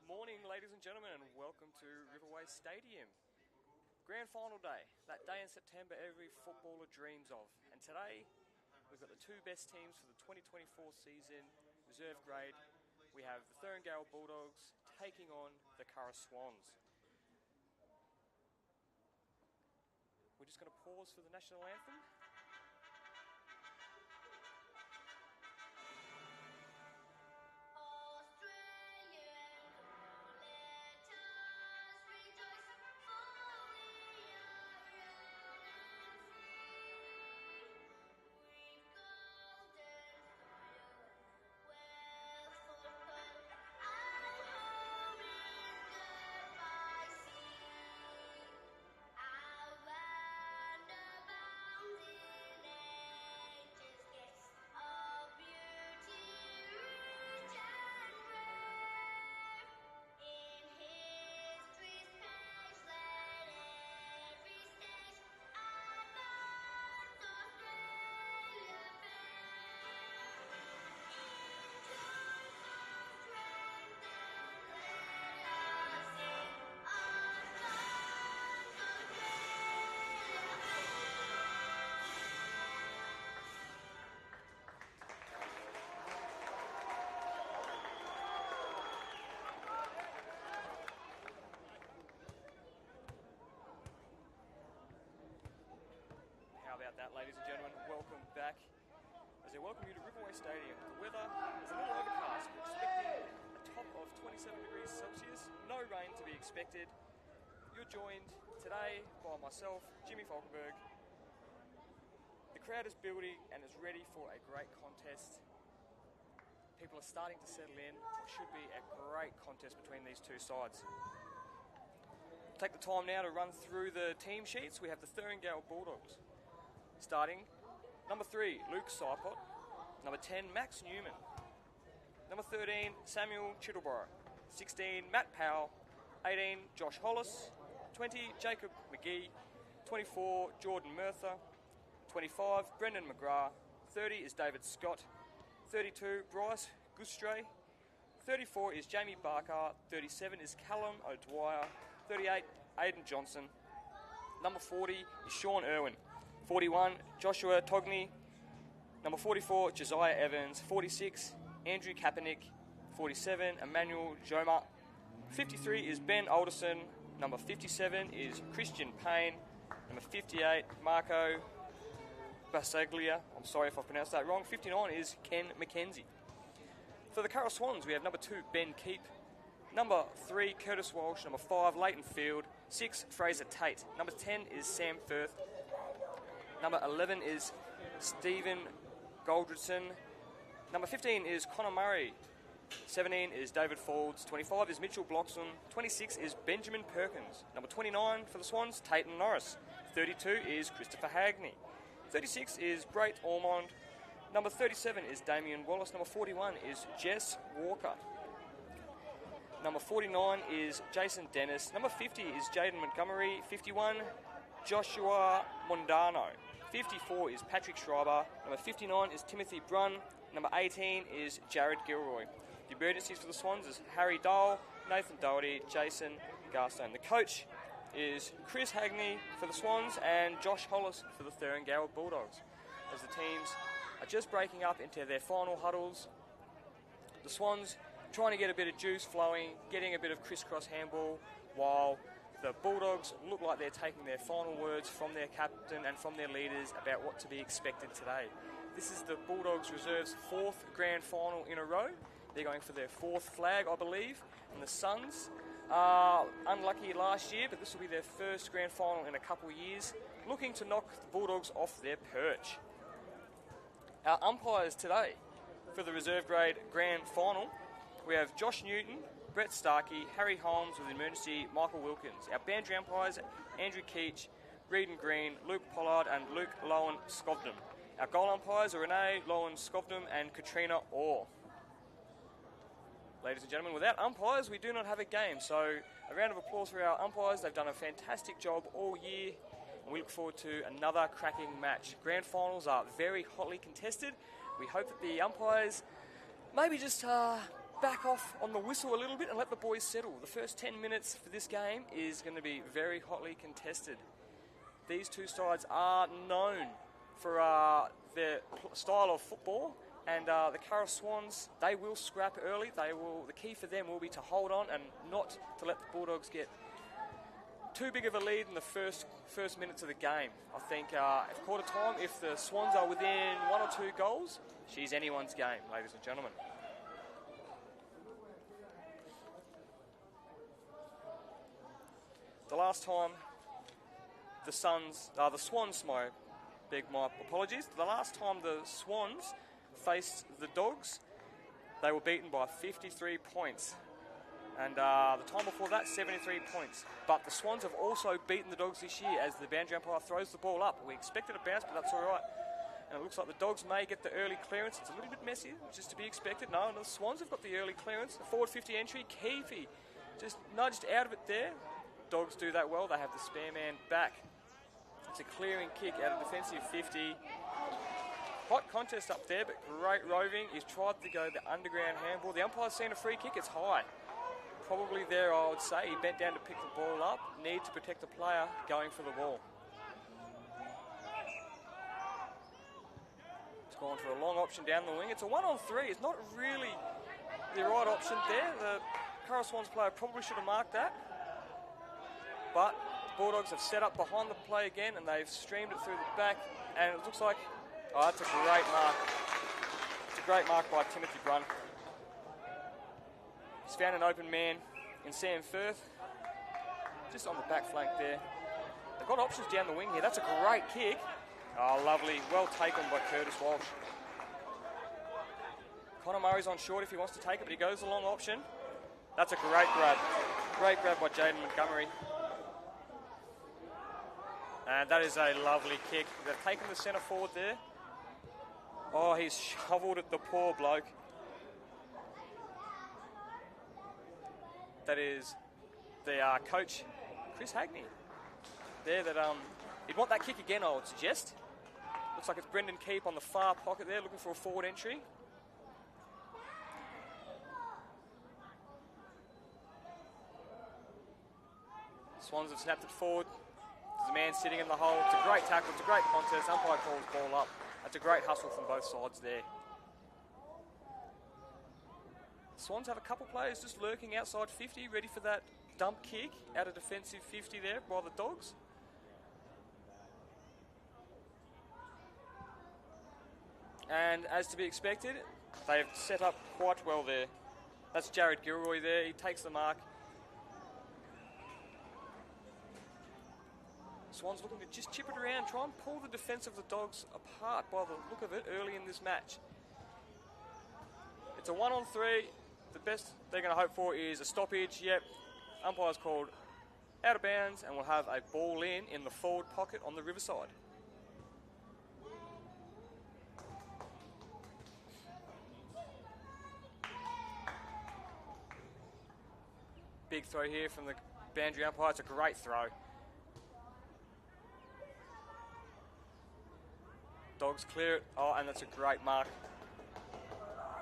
morning, ladies and gentlemen, and welcome to Riverway Stadium. Grand Final day, that day in September every footballer dreams of. And today, we've got the two best teams for the 2024 season, reserve grade. We have the Townsville Bulldogs taking on the Swans. We're just going to pause for the national anthem. How about that, ladies and gentlemen? Welcome back. As I welcome you to Riverway Stadium. The weather is a little overcast. We're expecting a top of 27 degrees Celsius. No rain to be expected. You're joined today by myself, Jimmy Falkenberg. The crowd is building and is ready for a great contest. People are starting to settle in. It should be a great contest between these two sides. Take the time now to run through the team sheets. We have the Townsville Bulldogs. Starting, number 3, Luke Sipot. Number 10, Max Newman. Number 13, Samuel Chittleborough. 16, Matt Powell. 18, Josh Hollis. 20, Jacob McGee. 24, Jordan Murtha. 25, Brendan McGrath. 30 is David Scott. 32, Bryce Gustray. 34 is Jamie Barker. 37 is Callum O'Dwyer. 38, Aidan Johnson. Number 40 is Sean Irwin. 41, Joshua Togney. Number 44, Josiah Evans. 46, Andrew Kaepernick. 47, Emmanuel Joma. 53 is Ben Alderson. Number 57 is Christian Payne. Number 58, Marco Basaglia. I'm sorry if I pronounced that wrong. 59 is Ken McKenzie. For the Swans, we have number 2, Ben Keep. Number 3, Curtis Walsh. Number 5, Leighton Field. 6, Fraser Tate. Number 10 is Sam Firth. Number 11 is Stephen Goldridson. Number 15 is Connor Murray. 17 is David Folds. 25 is Mitchell Bloxham. 26 is Benjamin Perkins. Number 29 for the Swans, Tayton Norris. 32 is Christopher Hagney. 36 is Brait Ormond. Number 37 is Damien Wallace. Number 41 is Jess Walker. Number 49 is Jason Dennis. Number 50 is Jaden Montgomery. 51, Joshua Mondano. 54 is Patrick Schreiber. Number 59 is Timothy Brunn. Number 18 is Jared Gilroy. The emergencies for the Swans is Harry Dole, Nathan Doherty, Jason Garstone. The coach is Chris Hagney for the Swans and Josh Hollis for the Townsville Bulldogs. As the teams are just breaking up into their final huddles, the Swans trying to get a bit of juice flowing, getting a bit of crisscross handball, while the Bulldogs look like they're taking their final words from their captain and from their leaders about what to be expected today. This is the Bulldogs Reserve's 4th grand final in a row. They're going for their 4th flag, I believe. And the Suns are unlucky last year, but this will be their 1st grand final in a couple of years, looking to knock the Bulldogs off their perch. Our umpires today for the reserve grade grand final, we have Josh Newton, Brett Starkey, Harry Holmes with emergency, Michael Wilkins. Our boundary umpires, Andrew Keach, Reedon Green, Luke Pollard and Luke Lowen Scovdom. Our goal umpires are Renee Lowen Scovdom and Katrina Orr. Ladies and gentlemen, without umpires, we do not have a game. So a round of applause for our umpires. They've done a fantastic job all year. And we look forward to another cracking match. Grand finals are very hotly contested. We hope that the umpires maybe just back off on the whistle a little bit and let the boys settle. The first 10 minutes for this game is going to be very hotly contested. These two sides are known for their style of football, and the Curra Swans, they will scrap early. The key for them will be to hold on and not to let the Bulldogs get too big of a lead in the first minutes of the game. I think at quarter time, if the Swans are within 1 or 2 goals, she's anyone's game, ladies and gentlemen. The last time the Swans, beg my apologies, the last time the Swans faced the Dogs, they were beaten by 53 points. And the time before that, 73 points. But the Swans have also beaten the Dogs this year as the boundary umpire throws the ball up. We expected a bounce, but that's all right. And it looks like the Dogs may get the early clearance. It's a little bit messy, which is to be expected. No, the Swans have got the early clearance. The forward 50 entry, Keefe just nudged out of it there. Dogs do that well. They have the spare man back. It's a clearing kick out of defensive 50. Hot contest up there, but great roving. He's tried to go the underground handball. The umpire's seen a free kick. It's high. Probably there, I would say. He bent down to pick the ball up. Need to protect the player going for the ball. It's gone for a long option down the wing. It's a 1-on-3. It's not really the right option there. The Curra Swans player probably should have marked that. But the Bulldogs have set up behind the play again, and they've streamed it through the back. And it looks like, oh, that's a great mark. It's a great mark by Timothy Brunn. He's found an open man in Sam Firth, just on the back flank there. They've got options down the wing here. That's a great kick. Oh, lovely. Well taken by Curtis Walsh. Connor Murray's on short if he wants to take it, but he goes the long option. That's a great grab. Great grab by Jaden Montgomery. And that is a lovely kick. They've taken the centre forward there. Oh, he's shoveled at the poor bloke. That is the coach, Chris Hagney. There, he'd want that kick again, I would suggest. Looks like it's Brendan Keep on the far pocket there, looking for a forward entry. Swans have snapped it forward. There's a man sitting in the hole. It's a great tackle. It's a great contest. Umpire calls ball up. That's a great hustle from both sides there. Swans have a couple players just lurking outside 50, ready for that dump kick out of defensive 50 there by the Dogs. And as to be expected, they've set up quite well there. That's Jared Gilroy there. He takes the mark. Swans looking to just chip it around, try and pull the defence of the Dogs apart by the look of it early in this match. It's a 1-on-3. The best they're going to hope for is a stoppage. Yep, umpire's called out of bounds, and we'll have a ball in the forward pocket on the Riverside. Big throw here from the boundary umpire. It's a great throw. Dogs clear it. Oh, and that's a great mark.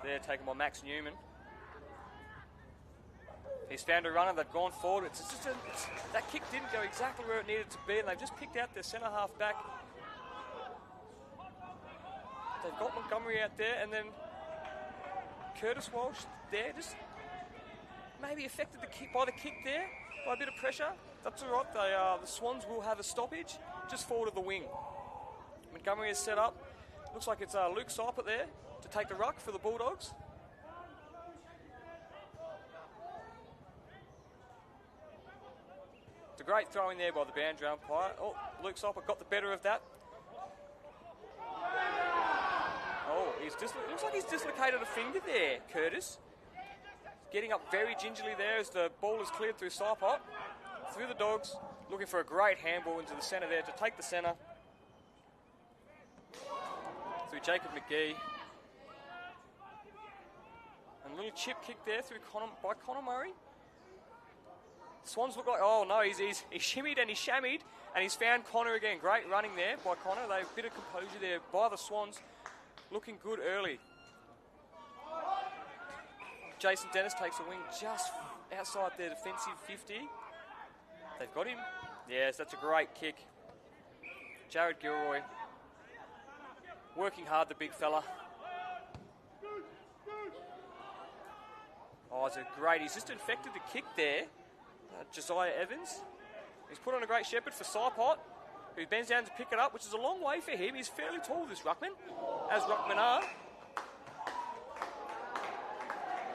There, taken by Max Newman. He's found a runner. They've gone forward. That kick didn't go exactly where it needed to be, and they've just picked out their centre half back. They've got Montgomery out there, and then Curtis Walsh there, just maybe affected by the kick there, by a bit of pressure. That's all right. The Swans will have a stoppage just forward of the wing. Montgomery is set up. Looks like it's Luke Seipert there to take the ruck for the Bulldogs. It's a great throw in there by the boundary umpire. Oh, Luke Seipert got the better of that. Oh, looks like he's dislocated a finger there, Curtis. Getting up very gingerly there as the ball is cleared through Seipert. Through the Dogs, looking for a great handball into the centre there to take the centre. Through Jacob McGee. And a little chip kick there through by Connor Murray. Swans look like, oh no, he's shimmied and he shammied, and he's found Connor again. Great running there by Connor. They a bit of composure there by the Swans. Looking good early. Jason Dennis takes a wing just outside their defensive 50. They've got him. Yes, that's a great kick. Jared Gilroy working hard, the big fella. Oh, it's a great, he's just infected the kick there. Josiah Evans. He's put on a great shepherd for Sipot, who bends down to pick it up, which is a long way for him. He's fairly tall, this ruckman, as ruckmen are.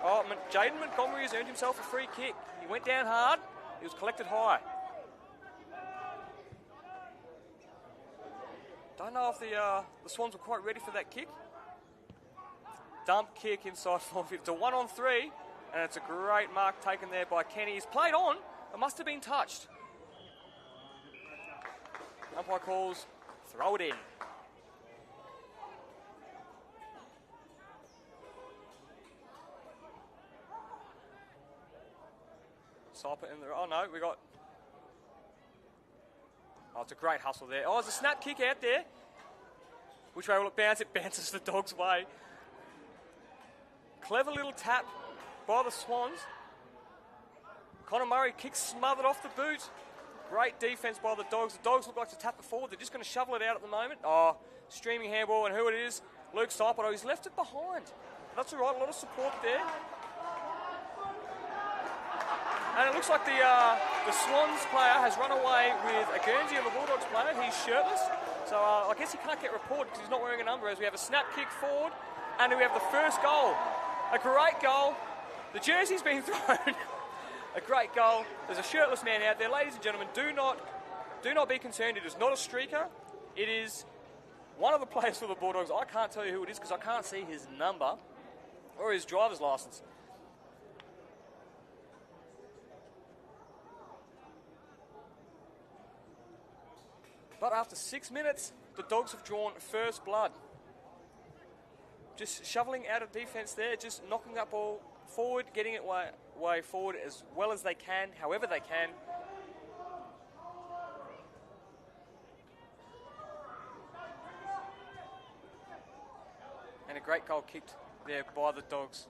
Oh, Jaden Montgomery has earned himself a free kick. He went down hard. He was collected high. Don't know if the Swans were quite ready for that kick. Dump kick inside 450. It's a 1-on-3, and it's a great mark taken there by Kenny. He's played on. It must have been touched. Umpire calls, throw it in. Stop it in there. Oh no, we got. Oh, it's a great hustle there. Oh, there's a snap kick out there. Which way will it bounce? It bounces the Dogs' way. Clever little tap by the Swans. Connor Murray kicks smothered off the boot. Great defence by the Dogs. The Dogs look like to tap it forward. They're just going to shovel it out at the moment. Oh, streaming handball, and who it is? Luke Sipot. Oh, he's left it behind. That's all right, a lot of support there. And it looks like the Swans player has run away with a Guernsey of the Bulldogs player. He's shirtless. So I guess he can't get reported because he's not wearing a number, as we have a snap kick forward, and we have the first goal. A great goal. The jersey's been thrown. A great goal. There's a shirtless man out there. Ladies and gentlemen, do not be concerned. It is not a streaker. It is one of the players for the Bulldogs. I can't tell you who it is because I can't see his number or his driver's licence. But after 6 minutes, the Dogs have drawn first blood. Just shoveling out of defence there, just knocking that ball forward, getting it way forward as well as they can, however they can. And a great goal kicked there by the Dogs.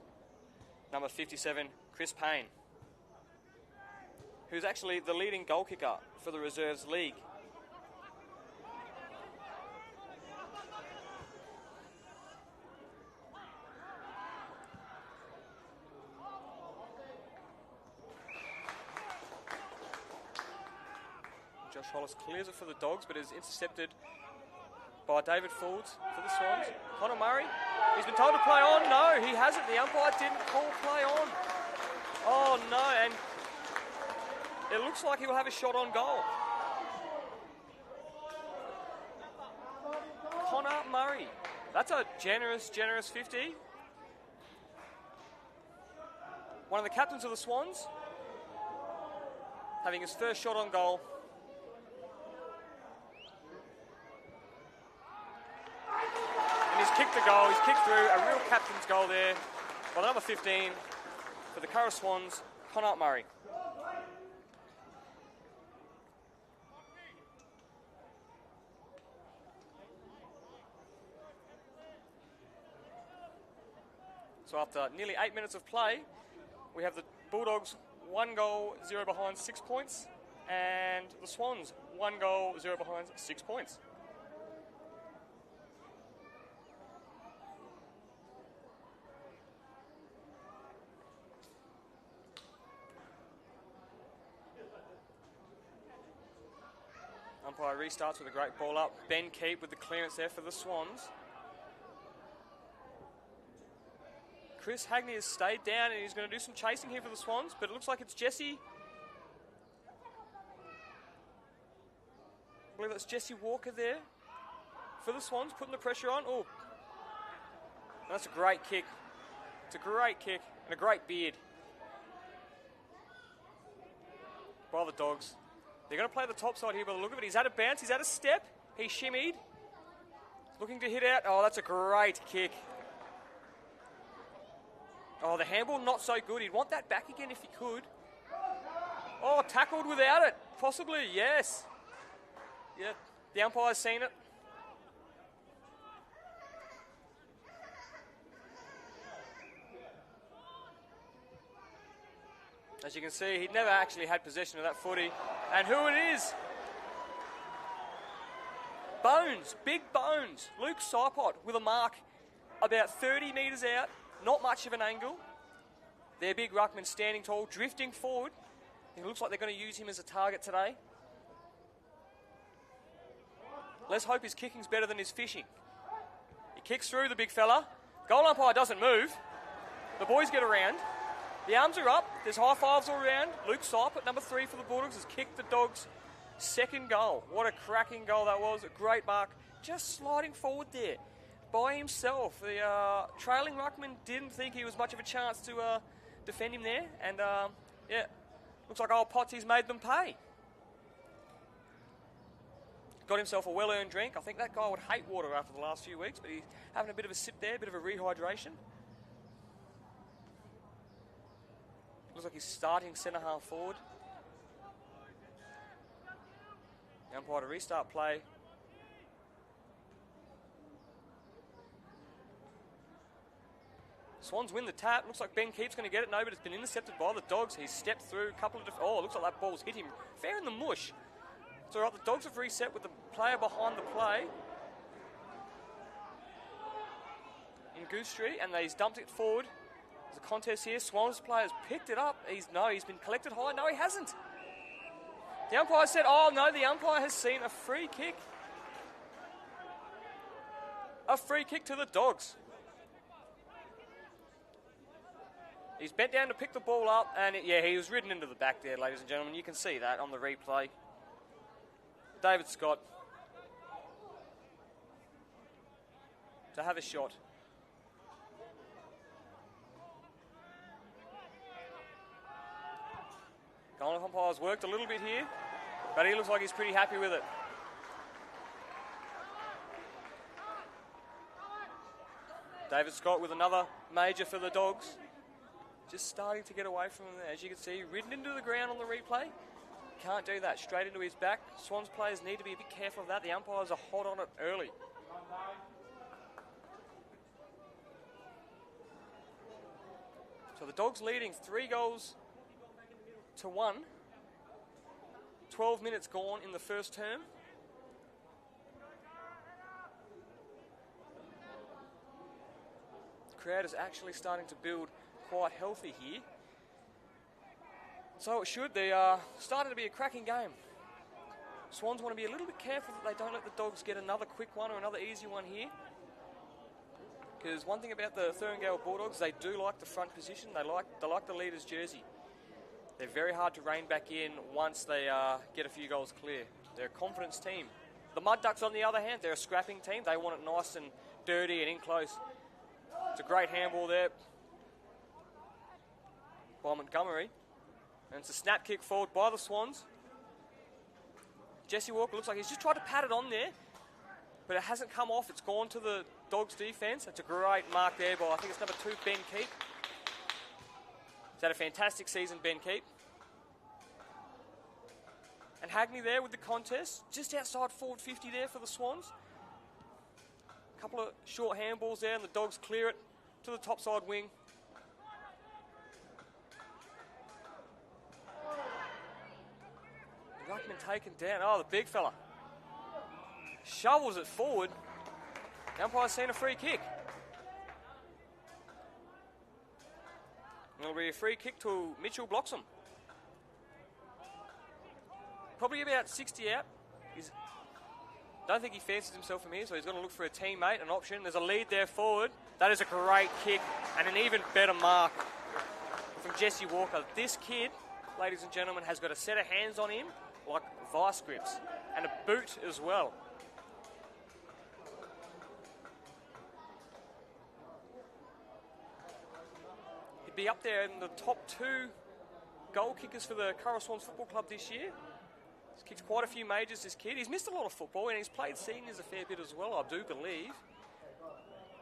Number 57, Chris Payne, who's actually the leading goal kicker for the Reserves League. Josh Hollis clears it for the Dogs, but is intercepted by David Foulds for the Swans. Connor Murray, he's been told to play on. No, he hasn't. The umpire didn't call play on. Oh no, and it looks like he will have a shot on goal. Connor Murray. That's a generous 50. One of the captains of the Swans having his first shot on goal. And he's kicked the goal, he's kicked through, a real captain's goal there by number 15 for the Curragh Swans, Connor Murray. So after nearly 8 minutes of play, we have the Bulldogs 1 goal, 0 behind, 6 points, and the Swans 1 goal, 0 behind, 6 points. Umpire restarts with a great ball up. Ben Keep with the clearance there for the Swans. Chris Hagney has stayed down and he's going to do some chasing here for the Swans, but it looks like it's Jesse. I believe that's Jesse Walker there for the Swans, putting the pressure on. Oh, that's a great kick. It's a great kick and a great beard by the Dogs. They're going to play the top side here by the look of it. He's had a bounce, he's had a step, he shimmied. Looking to hit out. Oh, that's a great kick. Oh, the handball not so good. He'd want that back again if he could. Oh, tackled without it. Possibly, yes. Yeah, the umpire's seen it. As you can see, he'd never actually had possession of that footy. And who it is? Bones, big Bones. Luke Sipot with a mark about 30 metres out. Not much of an angle. Their big ruckman standing tall, drifting forward. It looks like they're going to use him as a target today. Let's hope his kicking's better than his fishing. He kicks through the big fella. Goal umpire doesn't move. The boys get around. The arms are up. There's high fives all around. Luke Sipot, number 3 for the Bulldogs, has kicked the Dogs' second goal. What a cracking goal that was. A great mark. Just sliding forward there by himself. The trailing ruckman didn't think he was much of a chance to defend him there. And, yeah, looks like old Potsy's made them pay. Got himself a well-earned drink. I think that guy would hate water after the last few weeks, but he's having a bit of a sip there, a bit of a rehydration. Looks like he's starting centre-half forward. The umpire to restart play. Swans win the tap. Looks like Ben Keep's going to get it. No, but it's been intercepted by the Dogs. He's stepped through a couple of... Oh, looks like that ball's hit him fair in the mush. It's all right. The Dogs have reset with the player behind the play in Goose Street, and he's dumped it forward. There's a contest here. Swans players picked it up. He's been collected high. No, he hasn't. The umpire said, oh, no, the umpire has seen a free kick. A free kick to the Dogs. He's bent down to pick the ball up, and he was ridden into the back there, ladies and gentlemen. You can see that on the replay. David Scott to have a shot. Goal umpire's worked a little bit here, but he looks like he's pretty happy with it. David Scott with another major for the Dogs. Just starting to get away from him there. As you can see, ridden into the ground on the replay. Can't do that. Straight into his back. Swans players need to be a bit careful of that. The umpires are hot on it early. So the Dogs leading 3-1. 12 minutes gone in the first term. The crowd is actually starting to build quite healthy here. So it should. They are starting to be a cracking game. Swans want to be a little bit careful that they don't let the Dogs get another quick one or another easy one here. Because one thing about the Thurngale Bulldogs, they do like the front position. They like the leader's jersey. They're very hard to rein back in once they get a few goals clear. They're a confidence team. The Mud Ducks, on the other hand, they're a scrapping team. They want it nice and dirty and in close. It's a great handball there by Montgomery. And it's a snap kick forward by the Swans. Jesse Walker looks like he's just tried to pat it on there, but it hasn't come off. It's gone to the Dogs' defence. That's a great mark there by, I think it's number 2, Ben Keep. He's had a fantastic season, Ben Keep. And Hagney there with the contest, just outside forward 50 there for the Swans. A couple of short handballs there, and the Dogs clear it to the top side wing. The ruckman taken down. Oh, the big fella. Shovels it forward. The umpire's seen a free kick. It'll be a free kick to Mitchell Bloxham. Probably about 60 out. Don't think he fancies himself from here, so he's going to look for a teammate, an option. There's a lead there forward. That is a great kick and an even better mark from Jesse Walker. This kid, ladies and gentlemen, has got a set of hands on him like vice grips and a boot as well. He'd be up there in the top 2 goal kickers for the Curra Swans Football Club this year. He's kicked quite a few majors, this kid. He's missed a lot of football, and he's played seniors a fair bit as well, I do believe.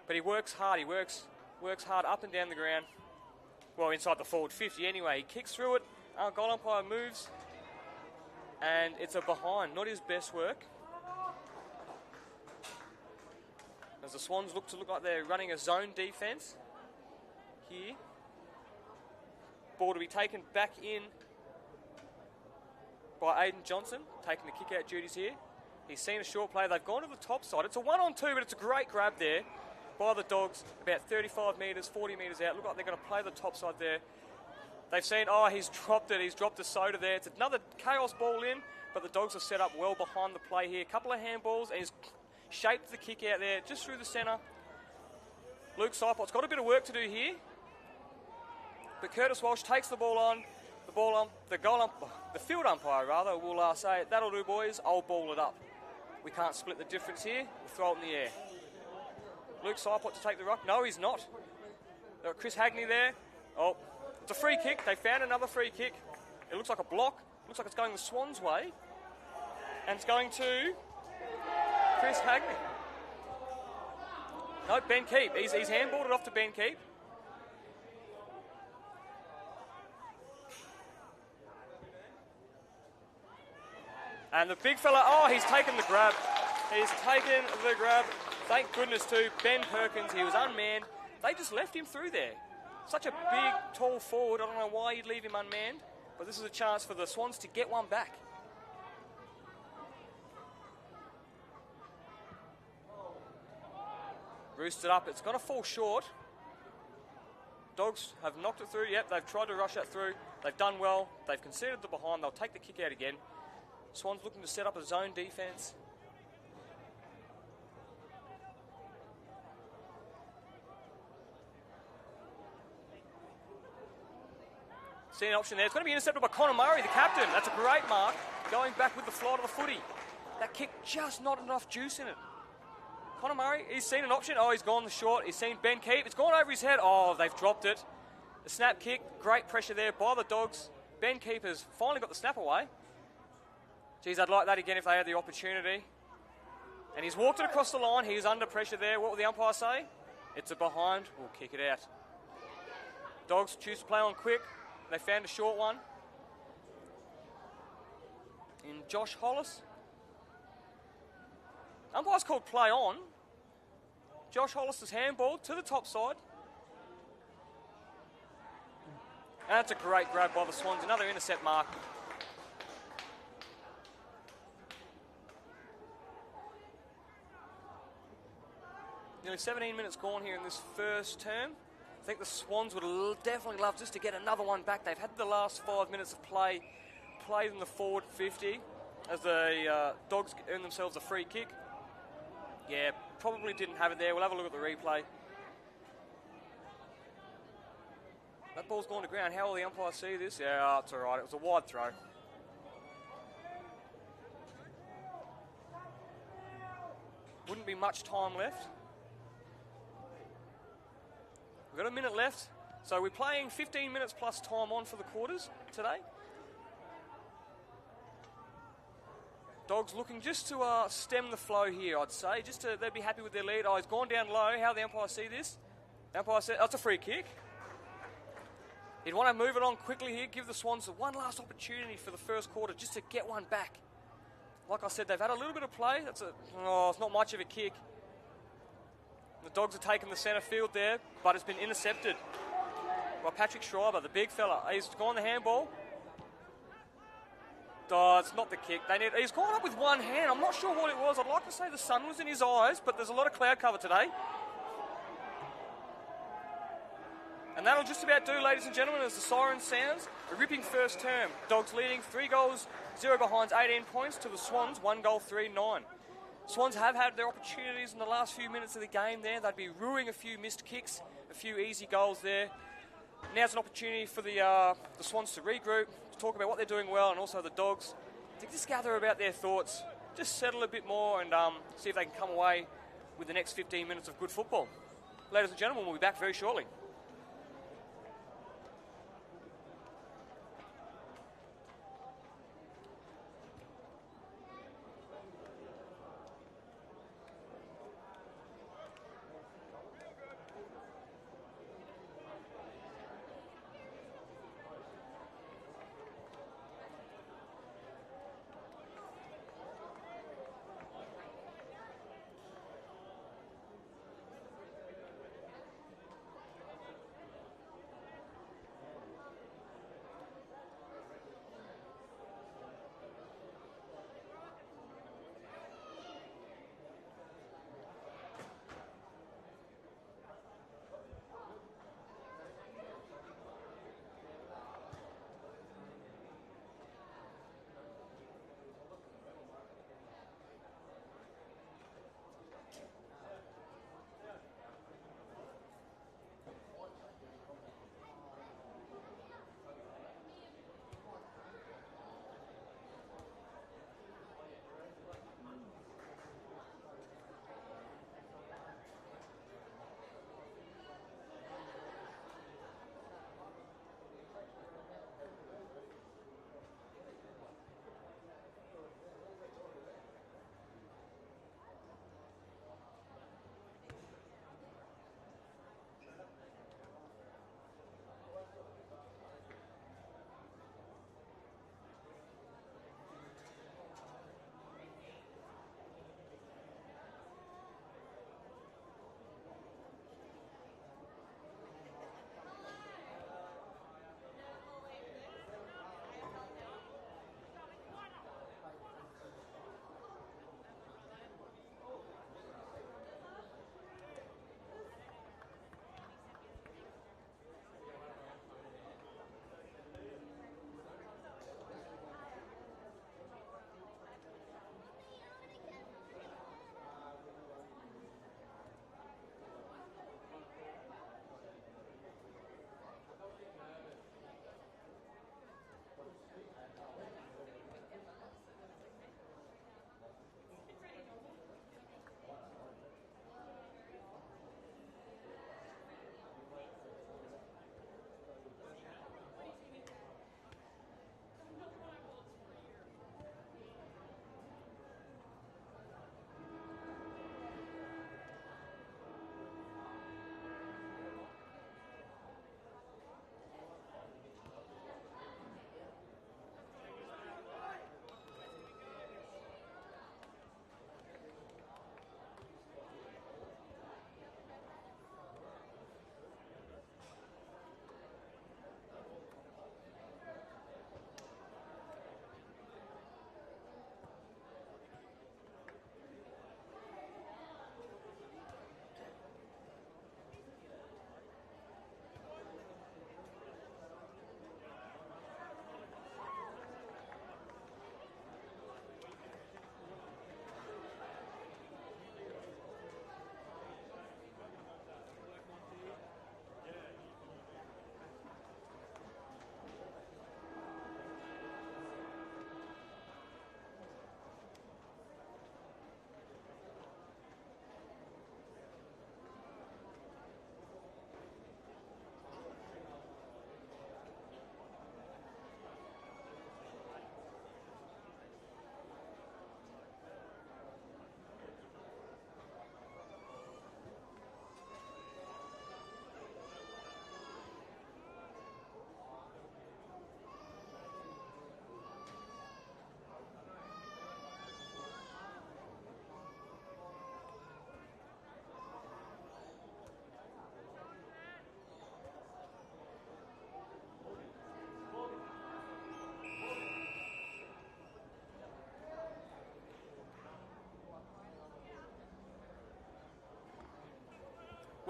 But he works hard. He works hard up and down the ground. Well, inside the forward 50 anyway. He kicks through it. Our goal umpire moves. And it's a behind. Not his best work. As the Swans look like they're running a zone defence here. Ball to be taken back in by Aiden Johnson, taking the kick-out duties here. He's seen a short play. They've gone to the top side. It's a 1-on-2, but it's a great grab there by the Dogs, about 35 metres, 40 metres out. Look like they're going to play the top side there. They've seen, he's dropped it. He's dropped a soda there. It's another chaos ball in, but the Dogs are set up well behind the play here. A couple of handballs, and he's shaped the kick out there just through the centre. Luke Seipolt's got a bit of work to do here, but Curtis Walsh takes the ball on. The field umpire rather will say, "That'll do, boys. I'll ball it up. We can't split the difference here. We'll throw it in the air." Luke Seipolt to take the ruck. No, he's not. They've got Chris Hagney there. Oh, it's a free kick. They found another free kick. It looks like a block. Looks like it's going the Swans' way. And it's going to Chris Hagney. No, Ben Keep. He's handballed it off to Ben Keep. And the big fella, he's taken the grab. He's taken the grab. Thank goodness to Ben Perkins. He was unmanned. They just left him through there. Such a big, tall forward. I don't know why you'd leave him unmanned, but this is a chance for the Swans to get one back. Roosted up. It's going to fall short. Dogs have knocked it through. Yep, they've tried to rush that through. They've done well. They've conceded the behind. They'll take the kick out again. Swans looking to set up a zone defence. See an option there. It's going to be intercepted by Connor Murray, the captain. That's a great mark. Going back with the flight of the footy. That kick, just not enough juice in it. Connor Murray, he's seen an option. He's gone the short. He's seen Ben Keep. It's gone over his head. They've dropped it. The snap kick, great pressure there by the Dogs. Ben Keep has finally got the snap away. Geez, I'd like that again if they had the opportunity. And he's walked it across the line. He's under pressure there. What will the umpire say? It's a behind. We'll kick it out. Dogs choose to play on quick. They found a short one in Josh Hollis. Umpire's called play on. Josh Hollis is handballed to the top side. And that's a great grab by the Swans. Another intercept mark. Nearly 17 minutes gone here in this first term. I think the Swans would definitely love just to get another one back. They've had the last 5 minutes of play, played in the forward 50 as the Dogs earn themselves a free kick. Yeah, probably didn't have it there. We'll have a look at the replay. That ball's gone to ground. How will the umpire see this? Yeah, it's all right. It was a wide throw. Wouldn't be much time left. We've got a minute left, so we're playing 15 minutes plus time on for the quarters today. Dogs looking just to stem the flow here, I'd say. They'd be happy with their lead. He's gone down low. How the umpire see this? The umpire said, it's a free kick. He'd want to move it on quickly here, give the Swans one last opportunity for the first quarter just to get one back. Like I said, they've had a little bit of play. It's not much of a kick. The Dogs are taking the centre field there, but it's been intercepted by Patrick Schreiber, the big fella. He's gone the handball. It's not the kick. He's gone up with one hand. I'm not sure what it was. I'd like to say the sun was in his eyes, but there's a lot of cloud cover today. And that'll just about do, ladies and gentlemen, as the siren sounds. A ripping first term. Dogs leading 3 goals, 0 behinds, 18 points to the Swans, 1 goal, 3-9. Swans have had their opportunities in the last few minutes of the game there. They'd be ruining a few missed kicks, a few easy goals there. Now's an opportunity for the Swans to regroup, to talk about what they're doing well, and also the Dogs to just gather about their thoughts, just settle a bit more and see if they can come away with the next 15 minutes of good football. Ladies and gentlemen, we'll be back very shortly.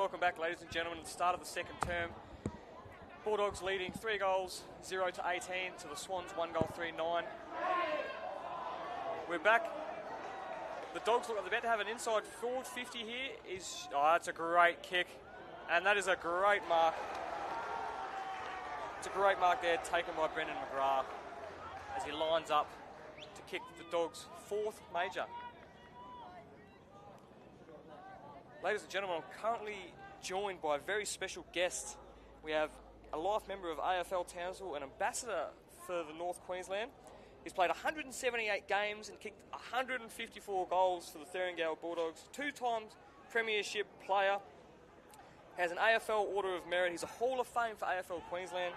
Welcome back, ladies and gentlemen, at the start of the second term. Bulldogs leading 3 goals, 0 to 18 to the Swans 1 goal, 3-9. We're back. The Dogs look like they're about to have an inside forward 50 here. That's a great kick. And that is a great mark. It's a great mark there taken by Brendan McGrath as he lines up to kick the Dogs' 4th major. Ladies and gentlemen, I'm currently joined by a very special guest. We have a life member of AFL Townsville, an ambassador for the North Queensland. He's played 178 games and kicked 154 goals for the Thuringale Bulldogs. 2 times premiership player. Has an AFL Order of Merit. He's a Hall of Fame for AFL Queensland.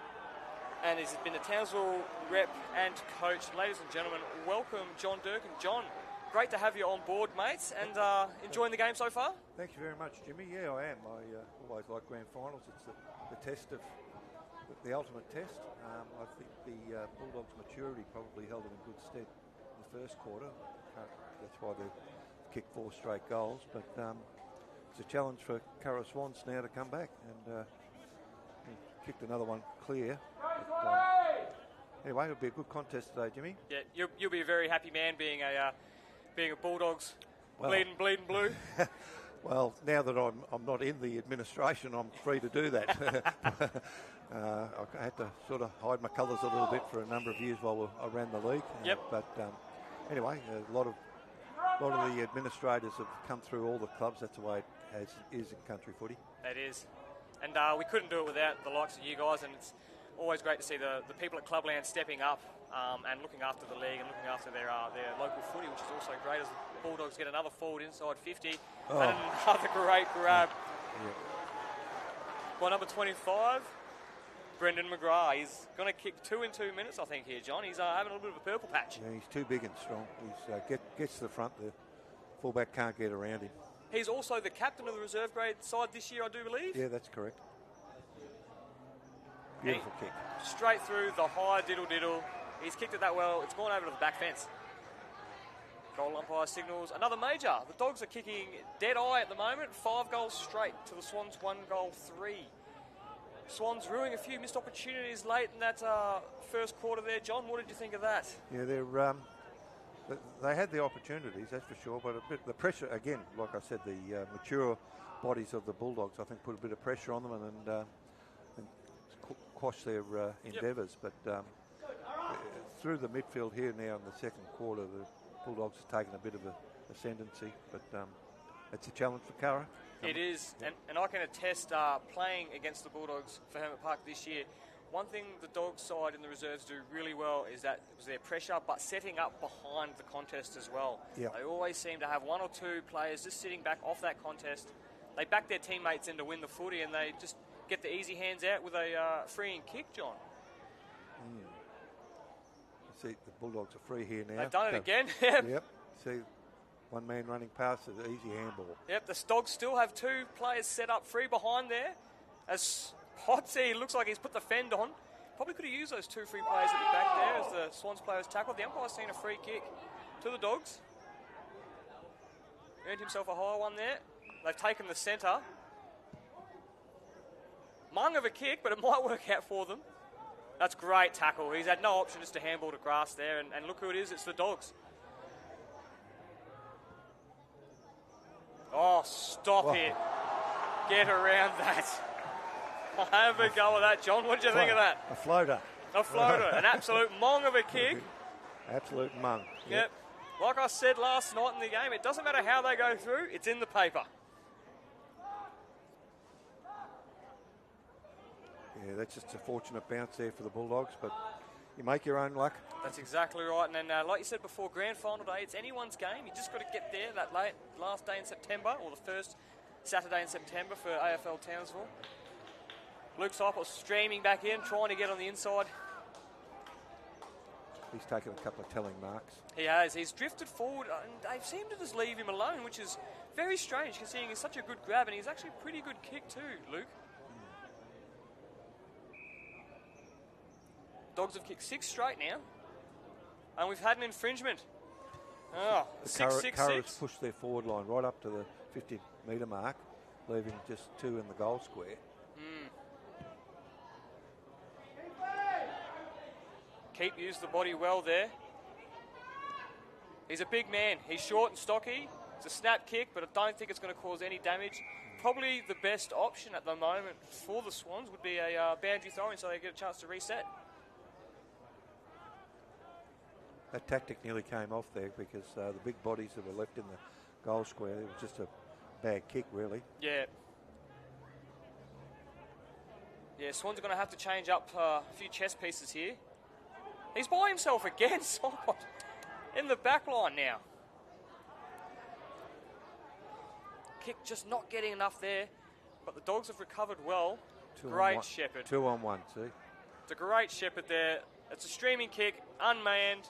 And he's been a Townsville rep and coach. Ladies and gentlemen, welcome John Durkin. John, great to have you on board, mates, and enjoying the game so far? Thank you very much, Jimmy. Yeah, I am. I always like grand finals. It's the test of the ultimate test. I think the Bulldogs' maturity probably held them in good stead in the first quarter. That's why they kicked 4 straight goals. But it's a challenge for Curra Swans now to come back, and kicked another one clear. But, anyway, it'll be a good contest today, Jimmy. Yeah, you'll be a very happy man being a Bulldogs bleeding blue. Well, now that I'm not in the administration, I'm free to do that. I had to sort of hide my colours a little bit for a number of years while I ran the league. Yep. But anyway, a lot of the administrators have come through all the clubs. That's the way it is in country footy. It is. And we couldn't do it without the likes of you guys, and it's always great to see the people at Clubland stepping up and looking after the league and looking after their local footy, which is also great as the Bulldogs get another forward inside 50 and another great grab. Yeah. By number 25, Brendan McGrath. He's going to kick 2 in 2 minutes, I think, here, John. He's having a little bit of a purple patch. Yeah, he's too big and strong. He gets to the front. The fullback can't get around him. He's also the captain of the reserve grade side this year, I do believe. Yeah, that's correct. Beautiful kick. Straight through the high diddle. He's kicked it that well. It's gone over to the back fence. Goal umpire signals another major. The Dogs are kicking dead eye at the moment. 5 goals straight to the Swans 1 goal 3. Swans ruining a few missed opportunities late in that first quarter there. John, what did you think of that? Yeah, they had the opportunities, that's for sure, but the pressure, again, like I said, the mature bodies of the Bulldogs, I think, put a bit of pressure on them and quash their endeavours. Yep. But through the midfield here now in the second quarter, the Bulldogs have taken a bit of ascendancy, but it's a challenge for Curra. It is, and I can attest playing against the Bulldogs for Hermit Park this year. One thing the Dogs side in the reserves do really well is that it was their pressure, but setting up behind the contest as well. Yep. They always seem to have 1 or 2 players just sitting back off that contest. They back their teammates in to win the footy, and they just get the easy hands out with a free and kick, John. See, the Bulldogs are free here now. They've done it again. Yep. See, one man running past it, easy handball. Yep, the Dogs still have 2 players set up free behind there. As Potsy looks like he's put the fend on. Probably could have used those 2 free players at the back there as the Swans players tackled. The umpire's seen a free kick to the Dogs. Earned himself a high one there. They've taken the centre. Mung of a kick, but it might work out for them. That's great tackle. He's had no option just to handball to grass there, and look who it is. It's the Dogs. Oh, stop it. Get around that. Have a go at that, John. What did you think of that? A floater. A floater. An absolute mong of a kick. Absolute mung. Yep. Like I said last night in the game, it doesn't matter how they go through, it's in the paper. Yeah, that's just a fortunate bounce there for the Bulldogs, but you make your own luck. That's exactly right. And then, like you said before, grand final day, it's anyone's game. You just got to get there that last day in September, or the first Saturday in September for AFL Townsville. Luke Seipel's streaming back in, trying to get on the inside. He's taken a couple of telling marks. He has. He's drifted forward, and they seem to just leave him alone, which is very strange, considering he's such a good grab, and he's actually a pretty good kick too, Luke. Dogs have kicked 6 straight now, and we've had an infringement. Oh, 6-6-6. Curra's pushed their forward line right up to the 50-metre mark, leaving just 2 in the goal square. Keep used the body well there. He's a big man. He's short and stocky. It's a snap kick, but I don't think it's going to cause any damage. Probably the best option at the moment for the Swans would be a boundary throw-in so they get a chance to reset. That tactic nearly came off there because the big bodies that were left in the goal square, it was just a bad kick, really. Yeah. Yeah, Swans are going to have to change up a few chess pieces here. He's by himself again, Simon, in the back line now. Kick just not getting enough there, but the Dogs have recovered well. Great shepherd. 2 on 1, see? It's a great shepherd there. It's a streaming kick, unmanned.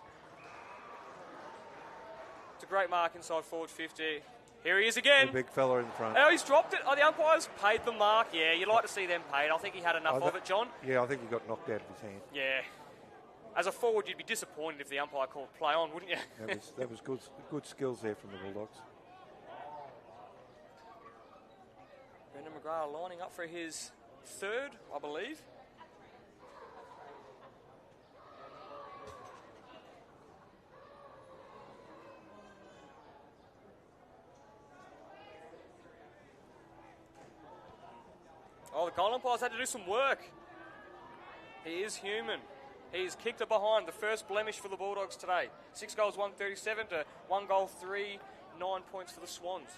It's a great mark inside forward 50. Here he is again. The big fella in front. Oh, he's dropped it. Oh, the umpires paid the mark. Yeah, you like to see them paid. I think he had enough of it, John. Yeah, I think he got knocked out of his hand. Yeah. As a forward, you'd be disappointed if the umpire called play on, wouldn't you? That was good skills there from the Bulldogs. Brendan McGrath lining up for his 3rd, I believe. Oh, the goal umpires had to do some work. He is human. He's kicked it behind, the first blemish for the Bulldogs today. 6 goals, 137 to 1 goal, 3, 9 points for the Swans.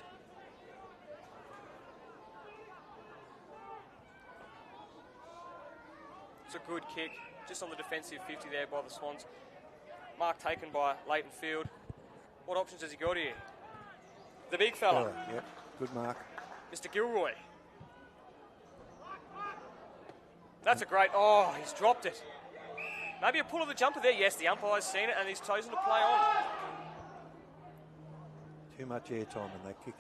It's a good kick, just on the defensive 50 there by the Swans. Mark taken by Leighton Field. What options has he got here? The big fella. Yep, good mark. Mr. Gilroy. That's a great... Oh, he's dropped it. Maybe a pull of the jumper there. Yes, the umpire's seen it and he's chosen to play on. Too much airtime in that kick.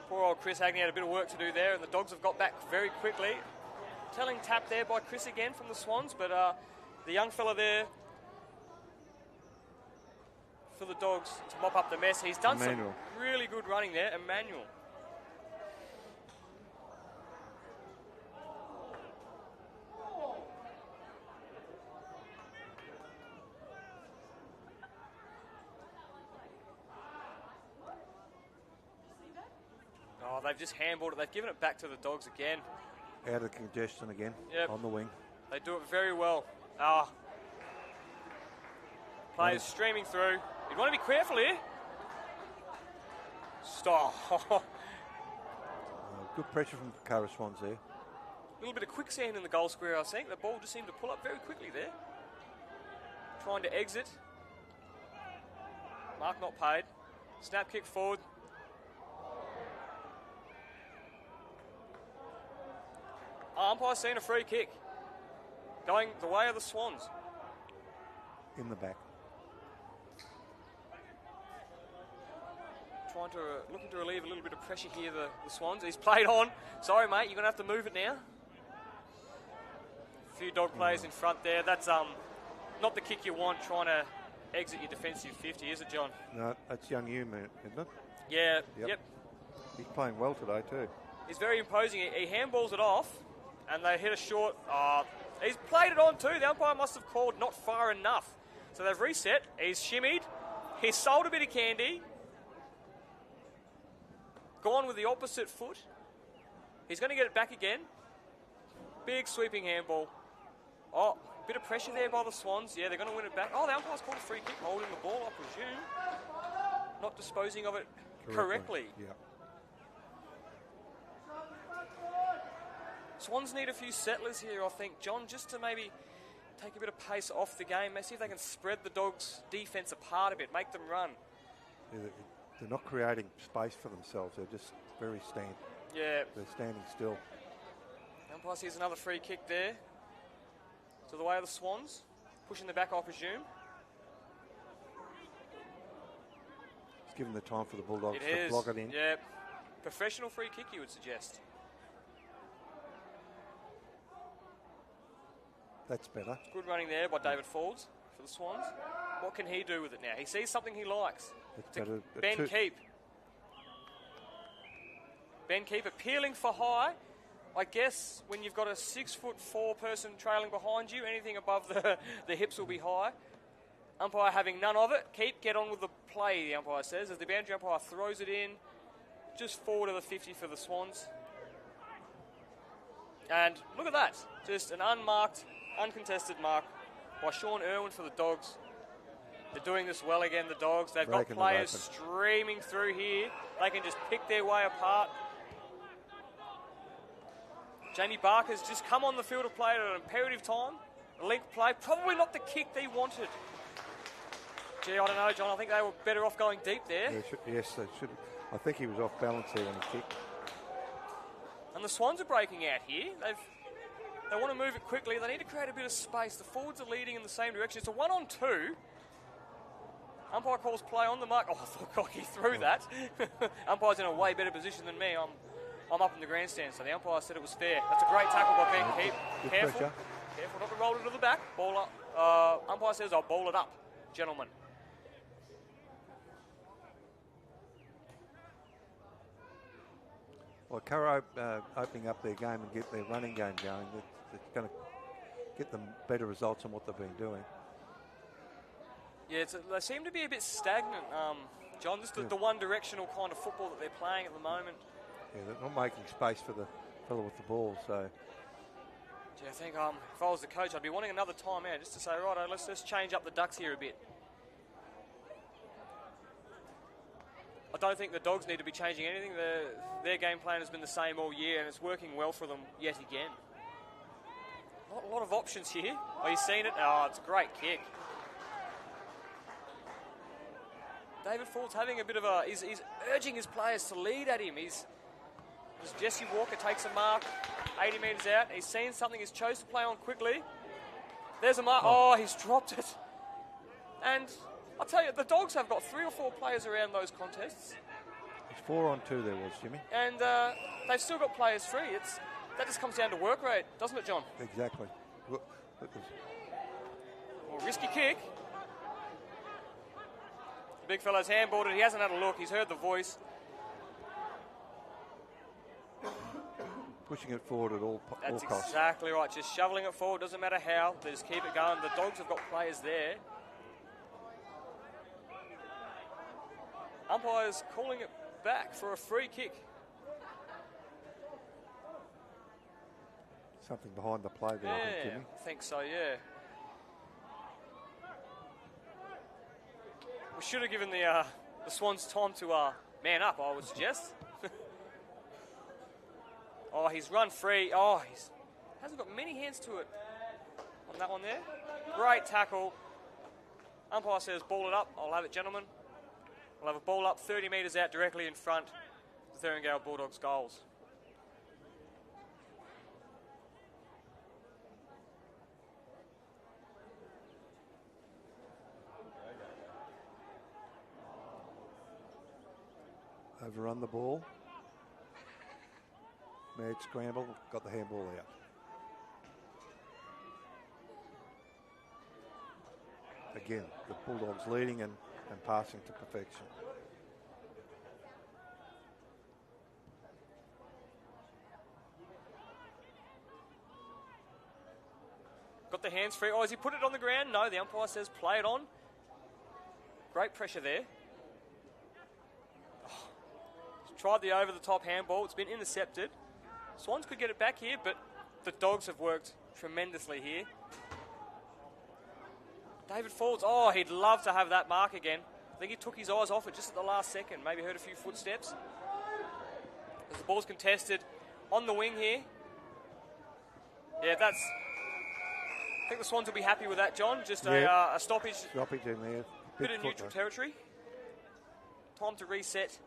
Poor old Chris Hagney had a bit of work to do there and the Dogs have got back very quickly. Telling tap there by Chris again from the Swans, but the young fella there for the Dogs to mop up the mess. He's done some really good running there, Emmanuel. Oh, they've just handballed it. They've given it back to the Dogs again. Out of congestion again, on the wing. They do it very well. Players streaming through. You want to be careful here. Stop. Good pressure from Cara Swans there. A little bit of quicksand in the goal square, I think. The ball just seemed to pull up very quickly there. Trying to exit. Mark not paid. Snap kick forward. Umpire's seen a free kick. Going the way of the Swans. In the back. Looking to relieve a little bit of pressure here, the Swans. He's played on. Sorry, mate, you're going to have to move it now. A few Dog players in front there. That's not the kick you want, trying to exit your defensive 50, is it, John? No, that's young Hume, isn't it? Yeah, yep. He's playing well today too. He's very imposing. He handballs it off, and they hit a short. He's played it on too. The umpire must have called not far enough. So they've reset. He's shimmied. He's sold a bit of candy. Gone with the opposite foot. He's going to get it back again. Big sweeping handball. Oh, bit of pressure there by the Swans. Yeah, they're going to win it back. Oh, the umpire's called a free kick, holding the ball, I presume. Not disposing of it correctly. Yeah. Swans need a few settlers here, I think, John, just to maybe take a bit of pace off the game. See if they can spread the Dogs' defence apart a bit, make them run. Yeah, they're not creating space for themselves. They're just very Yeah. They're standing still. Umpire sees another free kick there. To the way of the Swans. Pushing the back, I presume. It's given the time for the Bulldogs to block it in. Yeah. Professional free kick, you would suggest. That's better. Good running there by David Falls for the Swans. What can he do with it now? He sees something he likes. It's better. Ben Keep. Ben Keeper peeling for high. I guess when you've got a 6'4" person trailing behind you, anything above the hips will be high. Umpire having none of it. Get on with the play, the umpire says, as the boundary umpire throws it in just forward of the 50 for the Swans. And look at that. Just an unmarked, uncontested mark by Sean Irwin for the Dogs. They're doing this well again, the Dogs. They've got players streaming through here. They can just pick their way apart. Jamie Barker's just come on the field of play at an imperative time. A link play, probably not the kick they wanted. Gee, I don't know, John. I think they were better off going deep there. Yeah, yes, they should. I think he was off balance there when he kicked. And the Swans are breaking out here. They want to move it quickly. They need to create a bit of space. The forwards are leading in the same direction. It's a 1-on-2. Umpire calls play on the mark. Oh, I thought God, he threw that. Umpire's in a way better position than me. I'm up in the grandstand, so the umpire said it was fair. That's a great tackle by Ben Keep. Careful not to roll it to the back. Ball up. Umpire says I'll ball it up, gentlemen. Well, Curra opening up their game and get their running game going, it's going to get them better results than what they've been doing. Yeah, they seem to be a bit stagnant, John. Just the one-directional kind of football that they're playing at the moment. Yeah, they're not making space for the fellow with the ball, so... Gee, I think if I was the coach, I'd be wanting another timeout just to say, right, let's change up the Ducks here a bit. I don't think the Dogs need to be changing anything. Their game plan has been the same all year, and it's working well for them yet again. Not a lot of options here. Oh, you've seen it? Oh, it's a great kick. David Ford's having a bit of a... He's urging his players to lead at him. As Jesse Walker takes a mark 80 metres out. He's seen something. He's chose to play on quickly. There's a mark. Oh, he's dropped it. And I'll tell you, the Dogs have got 3 or 4 players around those contests. It's 4-on-2 there was, Jimmy. And they've still got players free. That just comes down to work rate, doesn't it, John? Exactly. Well, risky kick. The big fellow's handballed it. He hasn't had a look. He's heard the voice. Pushing it forward at all costs. That's exactly right. Just shoveling it forward. Doesn't matter how. They just keep it going. The Dogs have got players there. Umpire's calling it back for a free kick. Something behind the play there, I think, Jimmy. I think so, yeah. We should have given the Swans time to man up, I would suggest. Oh, he's run free. Oh, he hasn't got many hands to it on that one there. Great tackle. Umpire says ball it up. I'll have it, gentlemen. We'll have a ball up 30 metres out directly in front of the Thuringale Bulldogs goals. Overrun the ball. Mad scramble, got the handball out. Again, the Bulldogs leading and passing to perfection. Got the hands free. Oh, has he put it on the ground? No, the umpire says play it on. Great pressure there. Tried the over-the-top handball. It's been intercepted. Swans could get it back here, but the Dogs have worked tremendously here. David Fords, oh, he'd love to have that mark again. I think he took his eyes off it just at the last second. Maybe heard a few footsteps. As the ball's contested on the wing here. Yeah, I think the Swans will be happy with that, John. Just a stoppage. Stoppage in there. Bit of neutral territory. Time to reset.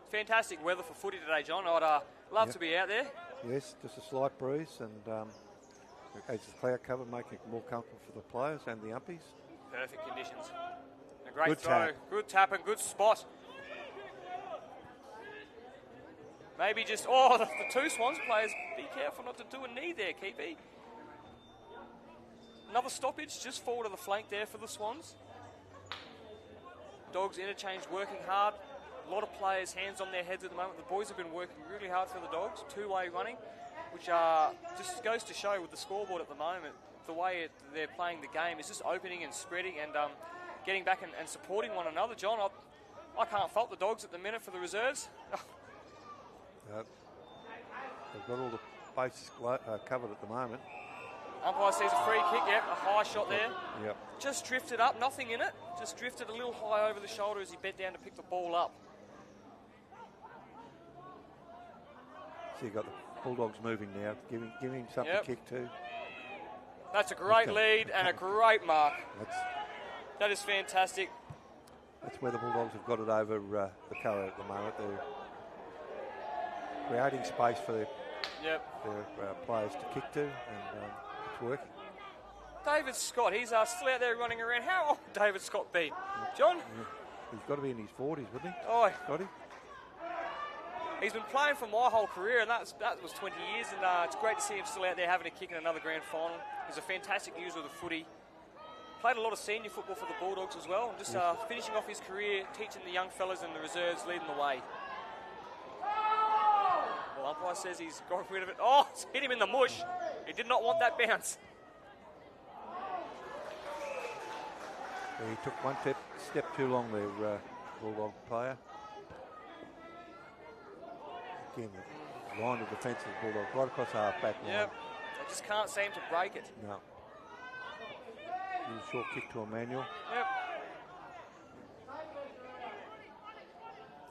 Fantastic weather for footy today, John. I'd love to be out there. Yes, just a slight breeze and as the cloud cover, making it more comfortable for the players and the umpies. Perfect conditions. A great throw. Good tap and good spot. Maybe just, the 2 Swans players, be careful not to do a knee there, Keepy. Another stoppage just forward of the flank there for the Swans. Dogs interchange working hard. A lot of players' hands on their heads at the moment. The boys have been working really hard for the Dogs, two-way running, which just goes to show with the scoreboard at the moment, the way they're playing the game is just opening and spreading and getting back and supporting one another. John, I can't fault the Dogs at the minute for the reserves. They've got all the bases covered at the moment. Umpire sees a free kick, yep, a high shot there. Yep. Just drifted up, nothing in it. Just drifted a little high over the shoulder as he bent down to pick the ball up. So you've got the Bulldogs moving now, giving him something to kick to. That's a great lead and a great mark. That is fantastic. That's where the Bulldogs have got it over the colour at the moment. They're creating space for their players to kick to, and it's working. David Scott, he's still out there running around. How old would David Scott be? John? Yeah. He's got to be in his 40s, wouldn't he? Oh, got he? He's been playing for my whole career, and that was 20 years, and it's great to see him still out there having a kick in another grand final. He's a fantastic user of the footy. Played a lot of senior football for the Bulldogs as well, and just finishing off his career, teaching the young fellas and the reserves, leading the way. Well, umpire says he's got rid of it. Oh, it's hit him in the mush. He did not want that bounce. He took one step too long there, Bulldog player. Again, the line of defence of the Bulldogs, right across half back line. Yep, they just can't seem to break it. No. Little short kick to Emmanuel. Yep.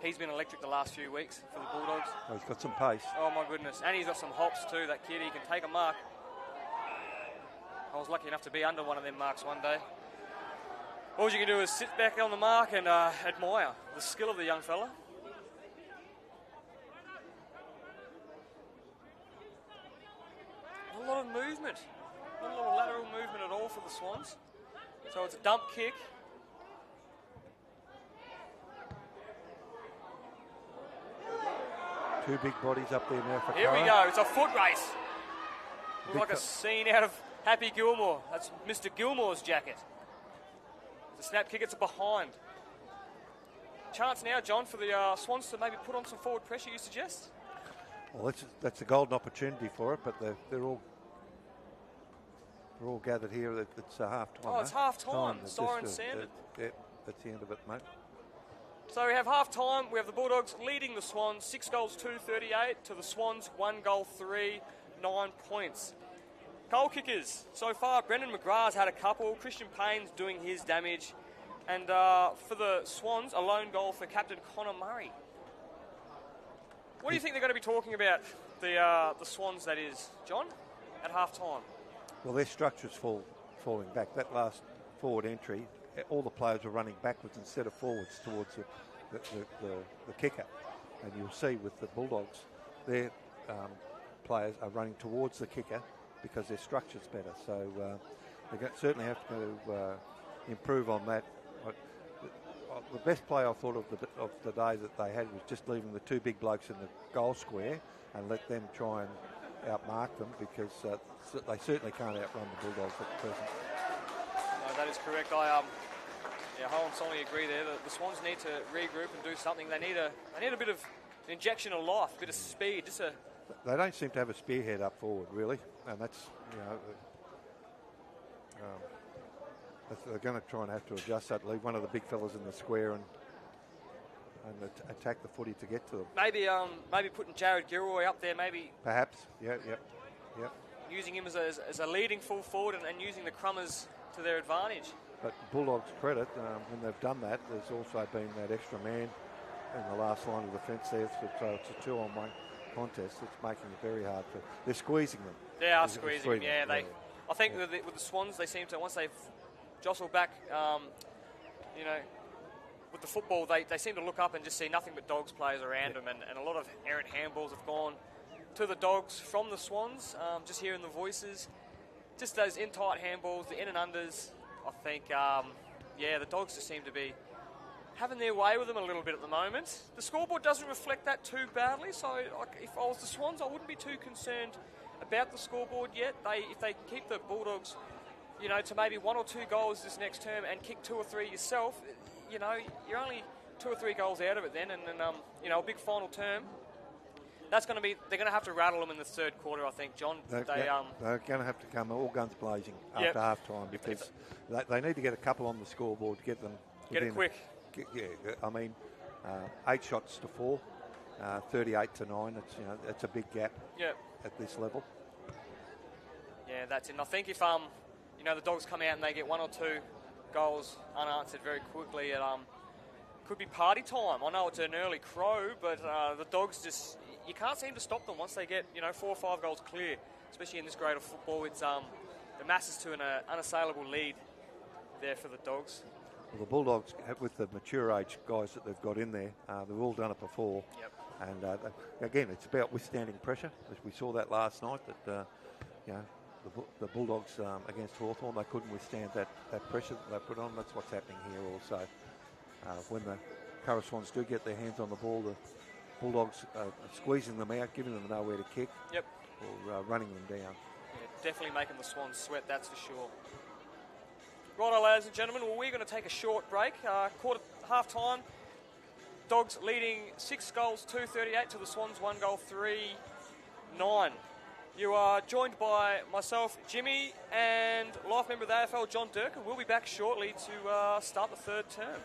He's been electric the last few weeks for the Bulldogs. Oh, he's got some pace. Oh, my goodness. And he's got some hops too, that kid. He can take a mark. I was lucky enough to be under one of them marks one day. All you can do is sit back on the mark and admire the skill of the young fella. Not a lot of movement. Not a lot of lateral movement at all for the Swans. So it's a dump kick. Two big bodies up there now for Here Curran. we go. It's a foot race. Looks like a scene out of Happy Gilmore. That's Mr. Gilmore's jacket. The snap kick, it's a behind. Chance now, John, for the Swans to maybe put on some forward pressure, you suggest? Well, that's a golden opportunity for it, but they're all gathered here. It's half time. Oh, it's half time. Siren sounded. That's the end of it, mate. So we have half time. We have the Bulldogs leading the Swans 6 goals 2-38 to the Swans 1 goal 3, 9 points. Goal kickers so far, Brendan McGrath's had a couple. Christian Payne's doing his damage, and for the Swans, a lone goal for captain Connor Murray. What do you think they're going to be talking about, the Swans, that is, John, at half time? Well, their structure's falling back. That last forward entry, all the players were running backwards instead of forwards towards the kicker. And you'll see with the Bulldogs, their players are running towards the kicker because their structure's better. So they certainly have to improve on that. The best play I thought of the day that they had was just leaving the two big blokes in the goal square and let them try and outmark them, because they certainly can't outrun the Bulldogs at present. No, that is correct. I wholeheartedly agree there. The Swans need to regroup and do something. They need a bit of injection of life, a bit of speed. They don't seem to have a spearhead up forward, really, and that's they're going to try and have to adjust that. Leave one of the big fellas in the square and attack the footy to get to them. Maybe putting Jared Gilroy up there, maybe. Perhaps, yeah. Using him as a leading full forward and using the crummers to their advantage. But Bulldogs' credit, when they've done that, there's also been that extra man in the last line of defence there. So it's a 2-on-1 contest. It's making it very hard for. They're squeezing them. They are squeezing them. Yeah, I think with the Swans, they seem to, once they've jostled back, with the football, they seem to look up and just see nothing but Dogs players around them, and a lot of errant handballs have gone to the Dogs from the Swans. Just hearing the voices, just those in tight handballs, the in and unders. I think, the Dogs just seem to be having their way with them a little bit at the moment. The scoreboard doesn't reflect that too badly, so if I was the Swans, I wouldn't be too concerned about the scoreboard yet. If they can keep the Bulldogs, to maybe 1 or 2 goals this next term and kick 2 or 3 yourself, you're only 2 or 3 goals out of it then, and then a big final term. They're going to have to rattle them in the third quarter, I think, John. They're going to have to come all guns blazing after half time, because they need to get a couple on the scoreboard to get them. Get it quick. 8 shots to 4, 38 to 9. It's a big gap at this level. Yeah, that's it. And I think if the Dogs come out and they get 1 or 2 goals unanswered very quickly, it could be party time. I know it's an early crow, but the Dogs you can't seem to stop them once they get 4 or 5 goals clear, especially in this grade of football. It's the masses to an unassailable lead there for the Dogs. Well, the Bulldogs, with the mature age guys that they've got in there, they've all done it before. Yep. And again, it's about withstanding pressure. As we saw that last night, that the Bulldogs against Hawthorn, they couldn't withstand that pressure that they put on. That's what's happening here also. When the Curra Swans do get their hands on the ball, the Bulldogs are squeezing them out, giving them nowhere to kick, or running them down. Yeah, definitely making the Swans sweat, that's for sure. Righto, ladies and gentlemen, well, we're going to take a short break. Half time. Dogs leading 6 goals, 2-38 to the Swans, 1 goal, 3-9. You are joined by myself, Jimmy, and life member of the AFL, John Durkin. We'll be back shortly to start the third term.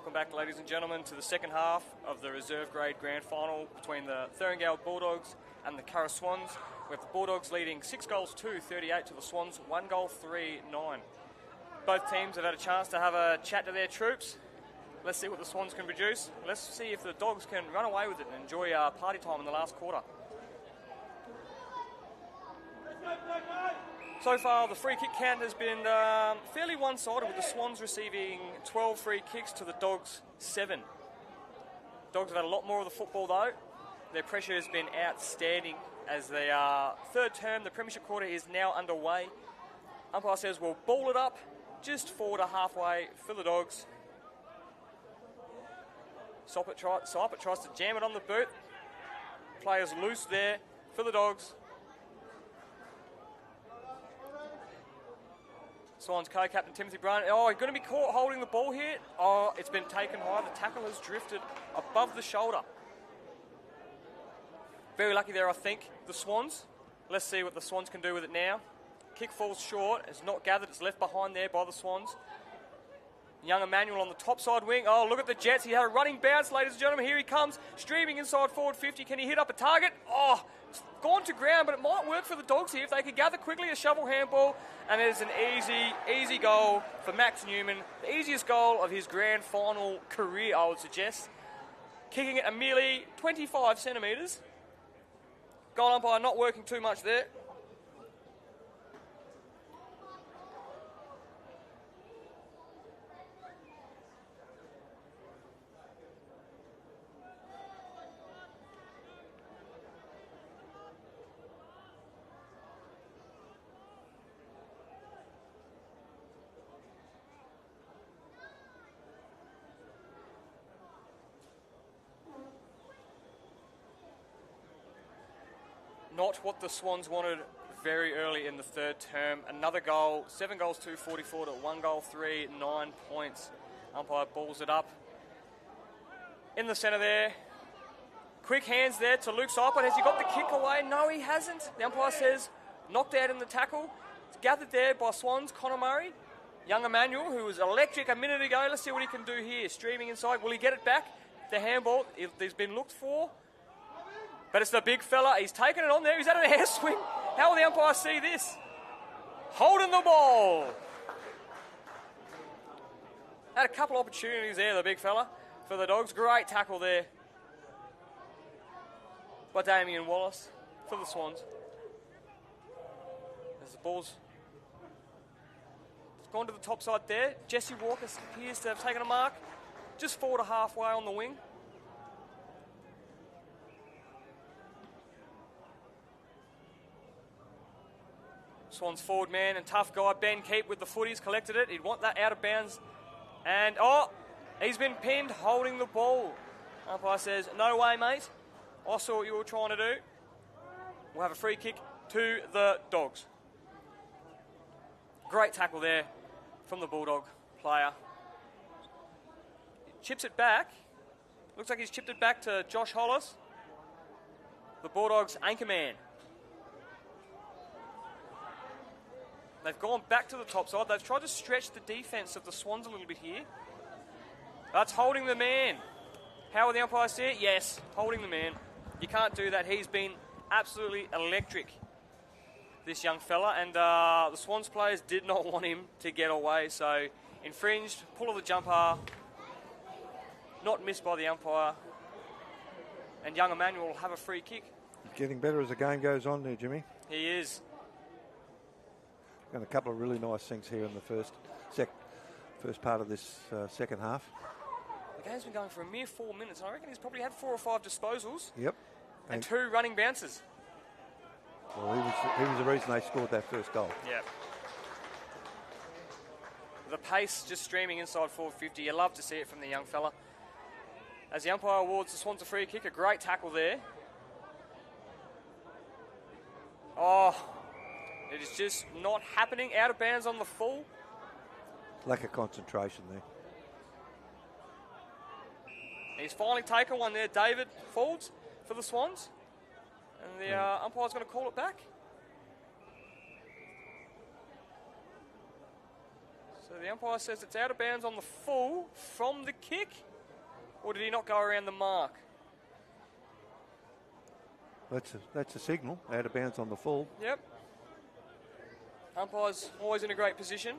Welcome back, ladies and gentlemen, to the second half of the reserve grade grand final between the Thuringale Bulldogs and the Curra Swans, with the Bulldogs leading 6 goals 2-38 to the Swans 1 goal 3-9. Both teams have had a chance to have a chat to their troops. Let's see what the Swans can produce. Let's see if the Dogs can run away with it and enjoy party time in the last quarter. So far, the free kick count has been fairly one-sided, with the Swans receiving 12 free kicks to the Dogs 7. Dogs have had a lot more of the football though. Their pressure has been outstanding as the third term, the premiership quarter, is now underway. Umpire says we'll ball it up just forward to halfway for the Dogs. Soppet tries to jam it on the boot. Players loose there for the Dogs. Swans co-captain Timothy Brown. Oh, he's going to be caught holding the ball here. Oh, it's been taken high. The tackle has drifted above the shoulder. Very lucky there, I think, the Swans. Let's see what the Swans can do with it now. Kick falls short. It's not gathered. It's left behind there by the Swans. Young Emmanuel on the top side wing. Oh, look at the Jets. He had a running bounce, ladies and gentlemen. Here he comes, streaming inside forward 50. Can he hit up a target? Oh, it's gone to ground, but it might work for the Dogs here if they could gather quickly. A shovel handball, and there's an easy goal for Max Newman. The easiest goal of his grand final career, I would suggest. Kicking it a merely 25 centimetres. Goal umpire not working too much there. Not what the Swans wanted very early in the third term. Another goal, 7 goals 2-44 to 1 goal 3, 9 points. Umpire balls it up. In the centre there. Quick hands there to Luke Seipert. Has he got the kick away? No, he hasn't. The umpire says knocked out in the tackle. It's gathered there by Swans, Connor Murray. Young Emmanuel, who was electric a minute ago. Let's see what he can do here. Streaming inside. Will he get it back? The handball, he's been looked for. But it's the big fella. He's taken it on there. He's had an air swing. How will the umpire see this? Holding the ball. Had a couple of opportunities there, the big fella, for the Dogs. Great tackle there by Damien Wallace for the Swans. As the ball's gone to the top side there. Jesse Walker appears to have taken a mark. Just forward to halfway on the wing. Swans forward man and tough guy, Ben Keep with the footies, collected it. He'd want that out of bounds. And, he's been pinned holding the ball. Umpire says, no way, mate. I saw what you were trying to do. We'll have a free kick to the Dogs. Great tackle there from the Bulldog player. Chips it back. Looks like he's chipped it back to Josh Hollis, the Bulldogs' anchor man. They've gone back to the top side. They've tried to stretch the defence of the Swans a little bit here. That's holding the man. How will the umpire see it? Yes, holding the man. You can't do that. He's been absolutely electric, this young fella. And the Swans players did not want him to get away. So infringed, pull of the jumper, not missed by the umpire. And young Emmanuel will have a free kick. Getting better as the game goes on there, Jimmy. He is. And a couple of really nice things here in the first part of this second half. The game's been going for a mere 4 minutes, and I reckon he's probably had 4 or 5 disposals. Yep. And 2 running bounces. Well, he was the reason they scored that first goal. Yeah. The pace just streaming inside forward 50. You love to see it from the young fella. As the umpire awards the Swans a free kick, a great tackle there. Oh, it is just not happening. Out of bounds on the full. Lack of concentration there. He's finally taken one there, David Folds, for the Swans. And the umpire's going to call it back. So the umpire says it's out of bounds on the full from the kick, or did he not go around the mark? That's a signal, out of bounds on the full. Yep. Umpire's always in a great position.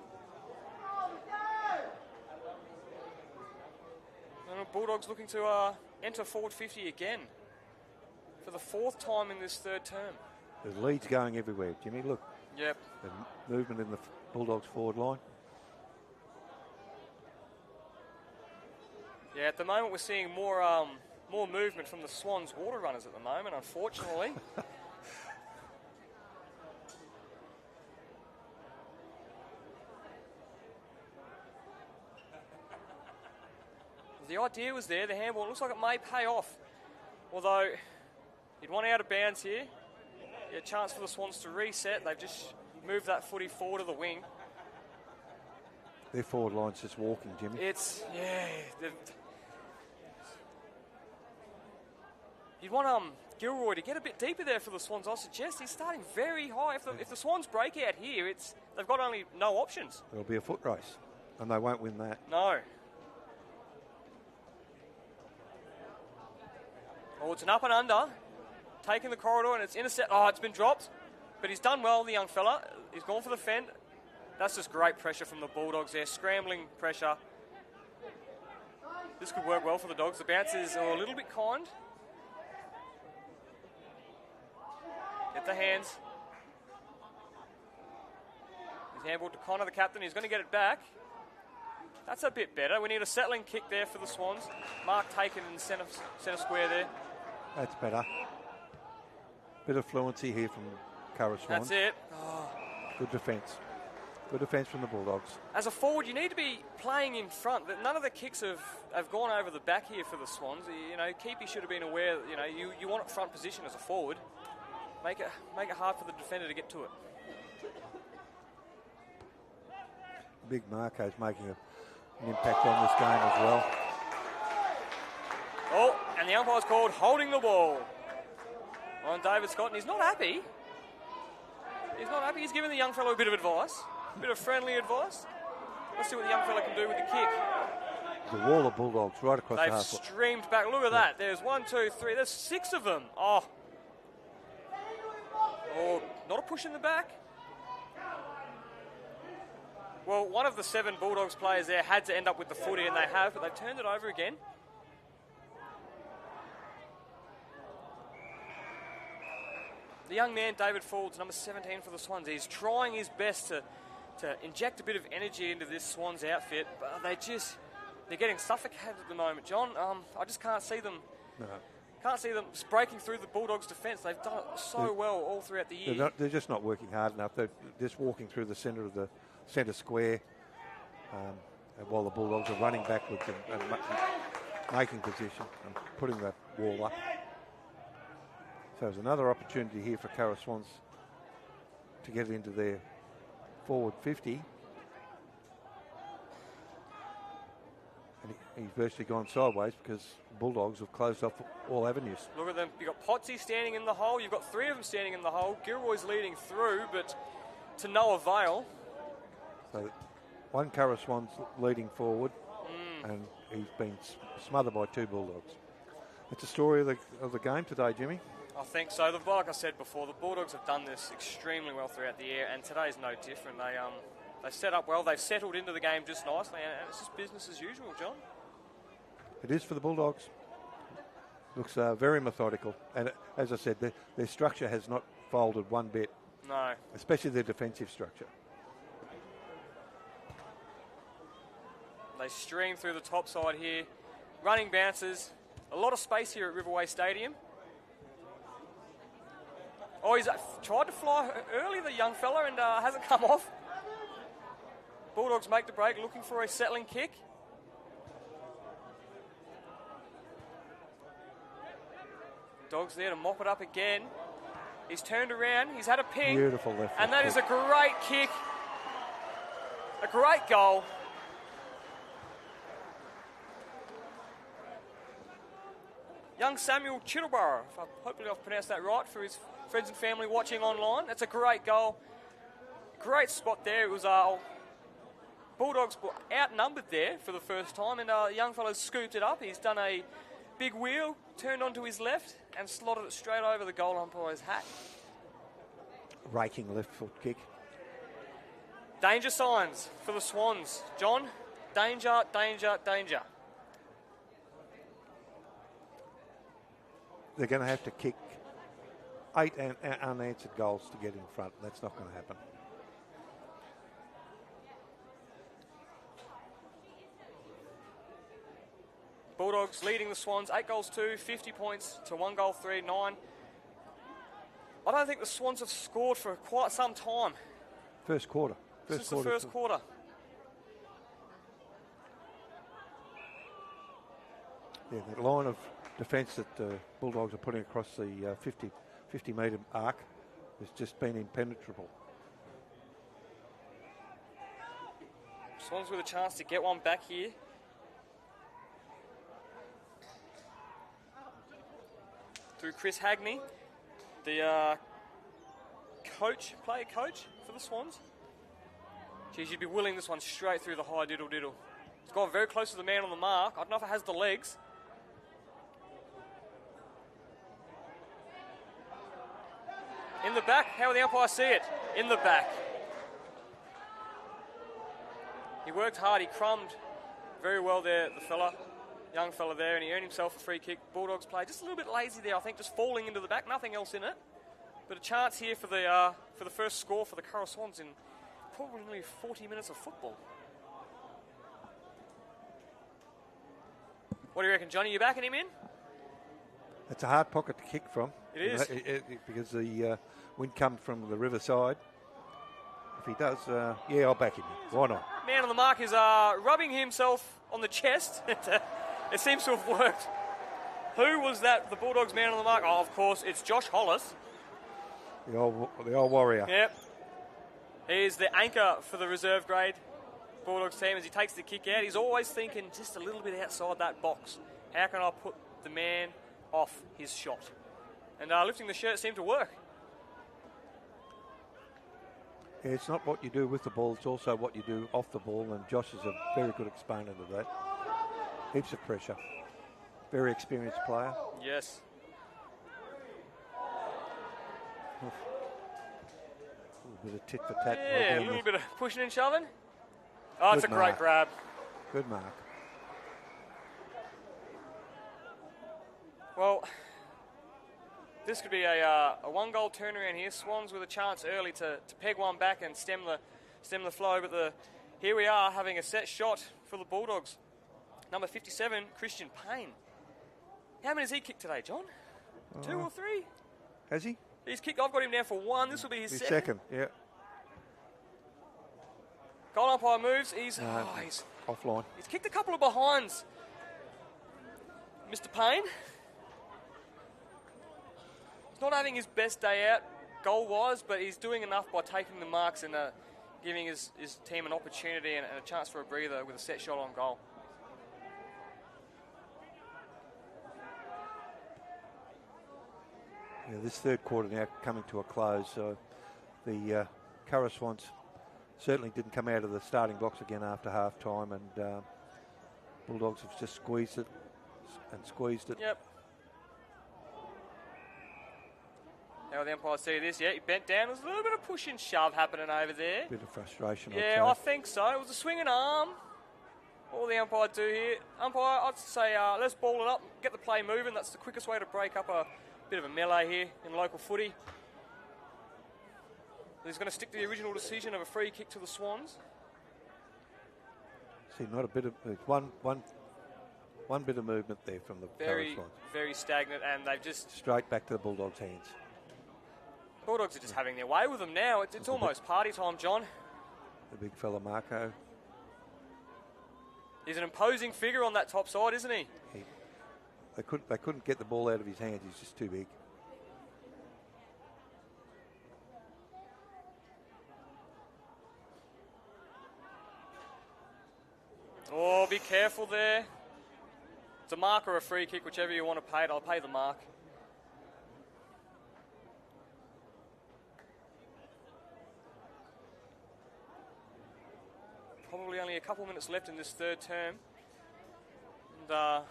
And the Bulldogs looking to enter forward 50 again for the 4th time in this 3rd term. The lead's going everywhere, Jimmy. Look. Yep. The movement in the Bulldogs forward line. Yeah, at the moment we're seeing more movement from the Swans water runners at the moment, unfortunately. The idea was there, the handball looks like it may pay off. Although, he'd want out of bounds here. Yeah, a chance for the Swans to reset. They've just moved that footy forward to the wing. Their forward line's just walking, Jimmy. You'd want Gilroy to get a bit deeper there for the Swans. I suggest he's starting very high. If the Swans break out here, they've got only no options. It'll be a foot race, and they won't win that. No. Oh, it's an up and under. Taking the corridor, and it's intercept. Oh, it's been dropped. But he's done well, the young fella. He's gone for the fend. That's just great pressure from the Bulldogs there. Scrambling pressure. This could work well for the Dogs. The bounces are a little bit kind. Get the hands. He's handballed to Connor, the captain. He's going to get it back. That's a bit better. We need a settling kick there for the Swans. Mark taken in centre square there. That's better. Bit of fluency here from Curra Swans. That's it. Good defence. Good defence from the Bulldogs. As a forward, you need to be playing in front. None of the kicks have gone over the back here for the Swans. You know, Keepy should have been aware that, you want a front position as a forward. Make it hard for the defender to get to it. Big Marco's making an impact on this game as well. Oh, and the umpire's called holding the ball on David Scott, and he's not happy. He's not happy. He's giving the young fellow a bit of advice, a bit of friendly advice. Let's see what the young fellow can do with the kick. The wall of Bulldogs right across the half. They've streamed back. Look at that. There's 1, 2, 3. There's 6 of them. Oh, not a push in the back. Well, one of the 7 Bulldogs players there had to end up with the footy, and they have, but they've turned it over again. The young man, David Fould's number 17 for the Swans. He's trying his best to inject a bit of energy into this Swans outfit, but they're getting suffocated at the moment, John. I just can't see them. No. Can't see them breaking through the Bulldogs' defence. They've done it so well all throughout the year. They're just not working hard enough. They're just walking through the centre of the centre square, while the Bulldogs are running backwards and making position and putting that wall up. So there's another opportunity here for Curra Swans to get into their forward 50. And he's virtually gone sideways because Bulldogs have closed off all avenues. Look at them. You've got Potsy standing in the hole. You've got 3 of them standing in the hole. Gilroy's leading through, but to no avail. So one Curra Swans leading forward, and he's been smothered by 2 Bulldogs. That's the story of the game today, Jimmy. I think so. Like I said before, the Bulldogs have done this extremely well throughout the year, and today's no different. They set up well. They've settled into the game just nicely, and it's just business as usual, John. It is for the Bulldogs. Looks very methodical, and as I said, their structure has not folded one bit. No. Especially their defensive structure. They stream through the top side here. Running bounces. A lot of space here at Riverway Stadium. Oh, he's tried to fly early, the young fella, and hasn't come off. Bulldogs make the break, looking for a settling kick. Dogs there to mop it up again. He's turned around. He's had a ping. Beautiful left. And that is a great kick. A great goal. Young Samuel Chittleborough. Hopefully I've pronounced that right for his friends and family watching online. That's a great goal. Great spot there. It was Bulldogs were outnumbered there for the first time, and young fella's scooped it up. He's done a big wheel, turned onto his left, and slotted it straight over the goal umpire's hat. Raking left foot kick. Danger signs for the Swans. John, danger, danger, danger. They're going to have to kick 8 unanswered goals to get in front. That's not going to happen. Bulldogs leading the Swans 8-2, 50 points to 1-3, 9. I don't think the Swans have scored for quite some time. First quarter. Since the first quarter. Yeah, that line of defence that the Bulldogs are putting across the 50-metre arc has just been impenetrable. Swans with a chance to get one back here. Through Chris Hagney, the player coach for the Swans. Geez, you'd be willing this one straight through the high diddle-diddle. It's gone very close to the man on the mark. I don't know if it has the legs. In the back, how will the umpire see it? In the back. He worked hard, he crumbed very well there, the fella. Young fella there, and he earned himself a free kick. Bulldogs play just a little bit lazy there, I think, just falling into the back, nothing else in it. But a chance here for the first score for the Curra Swans in probably nearly 40 minutes of football. What do you reckon, Johnny? You backing him in? It's a hard pocket to kick from. It is. Because the wind comes from the riverside. If he does, yeah, I'll back him in. Why not? Man on the mark is rubbing himself on the chest. It seems to have worked. Who was that, the Bulldogs man on the mark? Oh, of course, it's Josh Hollis. The old warrior. Yep. He is the anchor for the reserve grade Bulldogs team as he takes the kick out. He's always thinking just a little bit outside that box. How can I put the man off his shot? And lifting the shirt seemed to work. Yeah, it's not what you do with the ball, it's also what you do off the ball, and Josh is a very good exponent of that. Heaps of pressure. Very experienced player. Yes. A little bit of tit for tat. Yeah, a little bit of pushing and shoving. Oh, it's a great grab. Good mark. Well, this could be a one-goal turnaround here. Swans with a chance early to peg one back and stem the flow. But here we are having a set shot for the Bulldogs. Number 57, Christian Payne. How many has he kicked today, John? 2 or 3? Has he? He's kicked. I've got him down for 1. This will be his second. Yeah. Goal umpire moves. He's offline. He's kicked a couple of behinds. Mr. Payne. He's not having his best day out goal-wise, but he's doing enough by taking the marks and giving his team an opportunity and a chance for a breather with a set shot on goal. Yeah, this third quarter now coming to a close, so the Curra Swans certainly didn't come out of the starting blocks again after half-time, and Bulldogs have just squeezed it and squeezed it. Yep. How the umpire see this? Yeah, he bent down. There's a little bit of push and shove happening over there. Bit of frustration. Yeah, I think so. It was a swinging arm. All the umpire do here. Umpire, I'd say let's ball it up, get the play moving. That's the quickest way to break up a bit of a melee here in local footy. He's going to stick to the original decision of a free kick to the Swans. See, not a bit of one bit of movement there from the Curra Swans. Very stagnant, and they've just straight back to the Bulldogs' hands. Bulldogs are just having their way with them now. It's almost party time, John. The big fella Marco. He's an imposing figure on that top side, isn't he? They couldn't get the ball out of his hands. He's just too big. Oh, be careful there. It's a mark or a free kick, whichever you want to pay it. I'll pay the mark. Probably only a couple minutes left in this third term. And,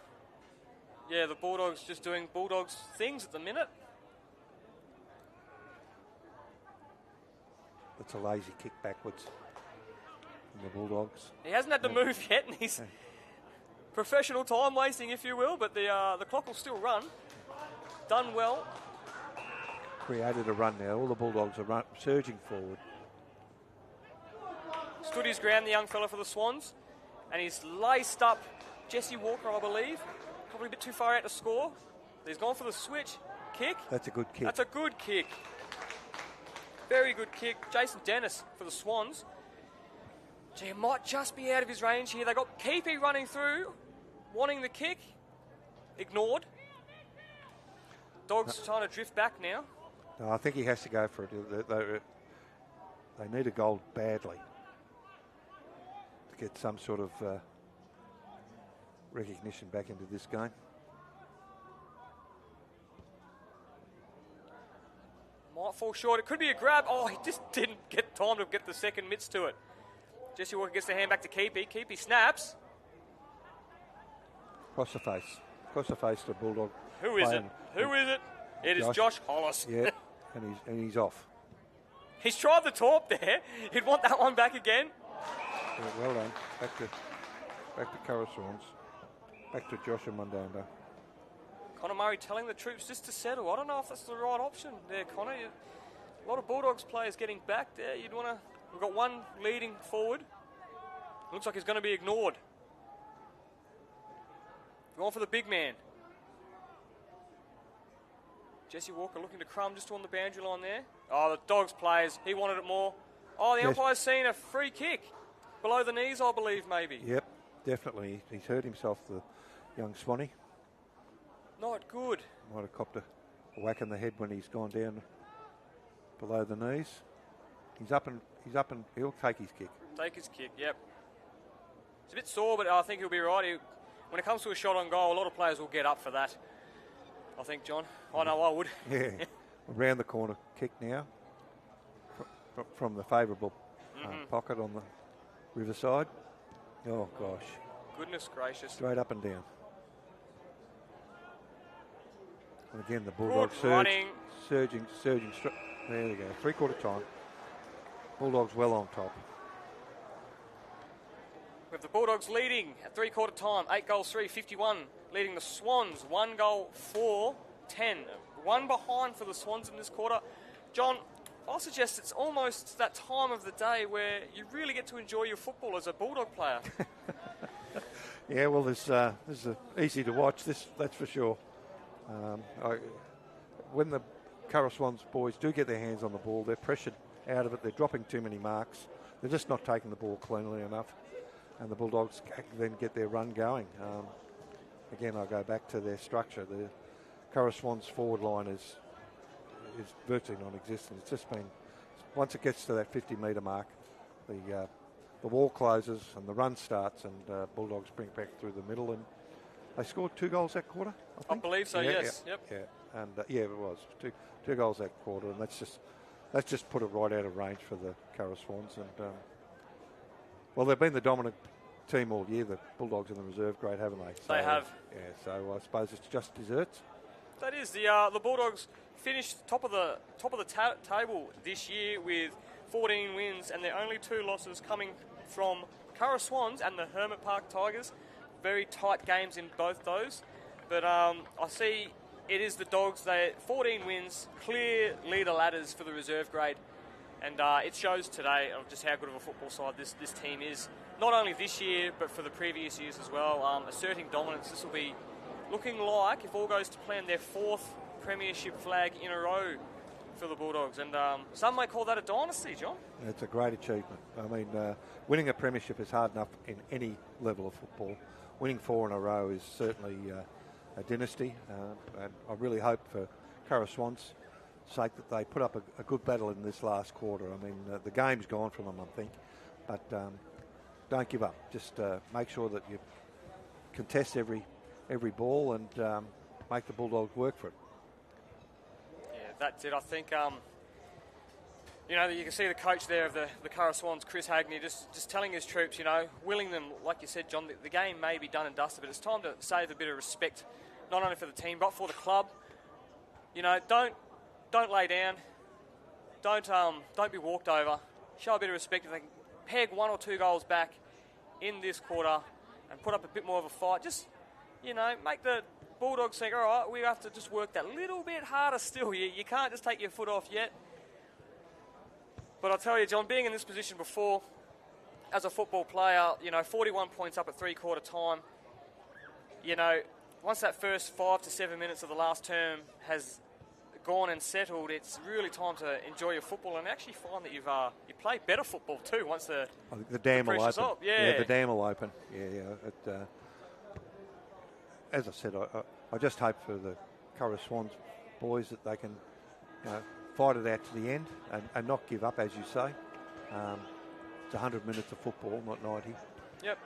yeah, the Bulldogs just doing Bulldogs things at the minute. It's a lazy kick backwards from the Bulldogs. He hasn't had to move yet, and he's professional time wasting, if you will, but the clock will still run. Done well. Created a run now. All the Bulldogs are surging forward. Stood his ground, the young fella for the Swans, and he's laced up Jesse Walker, I believe. Probably a bit too far out to score. He's gone for the switch. Kick. That's a good kick. That's a good kick. Very good kick. Jason Dennis for the Swans. Gee, it might just be out of his range here. They got Keepy running through, wanting the kick. Ignored. Dogs trying to drift back now. No, I think he has to go for it. They need a goal badly to get some sort of recognition back into this game. Might fall short. It could be a grab. Oh, he just didn't get time to get the second mitts to it. Jesse Walker gets the hand back to Keepy. Keepy snaps. Cross the face. Cross the face to Bulldog. Who is it? Who is it? It is Josh Hollis. Yeah, and he's off. He's tried the torp there. He'd want that one back again. Yeah, well done. Back to Curra Swans. Back to Josh and Mundanda. Connor Murray telling the troops just to settle. I don't know if that's the right option there, Connor. A lot of Bulldogs players getting back there. You'd want to... We've got one leading forward. Looks like he's going to be ignored. Going for the big man. Jesse Walker looking to crumb just on the boundary line there. Oh, the Dogs players. He wanted it more. Oh, the umpire's seen a free kick. Below the knees, I believe, maybe. Yep, definitely. He's hurt himself, the young Swanee. Not good. Might have copped a whack in the head when he's gone down below the knees. He's up and he'll take his kick. Take his kick, yep. It's a bit sore, but I think he'll be right. When it comes to a shot on goal, a lot of players will get up for that. I think, John. I know I would. Yeah. Around the corner kick now from the favourable pocket on the riverside. Oh, gosh. Goodness gracious. Straight up and down. And again, the Bulldogs surging. There we go. 3/4 time. Bulldogs well on top. With the Bulldogs leading at 3/4 time, 8 goals 3, 51, leading the Swans 1 goal 4, 10. One behind for the Swans in this quarter. John, I suggest it's almost that time of the day where you really get to enjoy your football as a Bulldog player. Yeah, well, this is easy to watch, that's for sure. When the Curra Swans boys do get their hands on the ball, they're pressured out of it. They're dropping too many marks. They're just not taking the ball cleanly enough. And the Bulldogs then get their run going. Again, I'll go back to their structure. The Curra Swans forward line is virtually non-existent. It's just been, once it gets to that 50-metre mark, the wall closes and the run starts, and Bulldogs bring back through the middle. And they scored 2 goals that quarter, I think. I believe so, yes. Yeah, yep. Yeah, and it was two goals that quarter, and that's just put it right out of range for the Curra Swans. And well, they've been the dominant team all year, the Bulldogs in the reserve grade, haven't they? So, they have. Yeah, so I suppose it's just desserts. That is. The Bulldogs finished top of the table this year with 14 wins, and their only 2 losses coming from Curra Swans and the Hermit Park Tigers. Very tight games in both those. But I see it is the Dogs. They 14 wins, clear leader ladders for the reserve grade. And it shows today of just how good of a football side this team is. Not only this year, but for the previous years as well. Asserting dominance. This will be looking like, if all goes to plan, their 4th premiership flag in a row for the Bulldogs. And some may call that a dynasty, John. It's a great achievement. I mean, winning a premiership is hard enough in any level of football. Winning 4 in a row is certainly a dynasty. And I really hope for Curra Swans' sake that they put up a good battle in this last quarter. I mean, the game's gone from them, I think. But don't give up. Just make sure that you contest every ball and make the Bulldogs work for it. Yeah, that's it. I think, You know, you can see the coach there of the Curra Swans, Chris Hagney, just telling his troops, you know, willing them, like you said, John, the game may be done and dusted, but it's time to save a bit of respect, not only for the team, but for the club. You know, don't lay down. Don't be walked over. Show a bit of respect. If they can peg 1 or 2 goals back in this quarter and put up a bit more of a fight, just, you know, make the Bulldogs think, all right, we have to just work that little bit harder still. You can't just take your foot off yet. But I'll tell you, John, being in this position before, as a football player, you know, 41 points up at three-quarter time, you know, once that first 5 to 7 minutes of the last term has gone and settled, it's really time to enjoy your football and actually find that you play better football too once the dam will open. Up. Yeah, the dam will open. Yeah. As I said, I just hope for the Curra Swans boys that they can, you know, fight it out to the end and not give up, as you say. It's 100 minutes of football, not 90. Yep.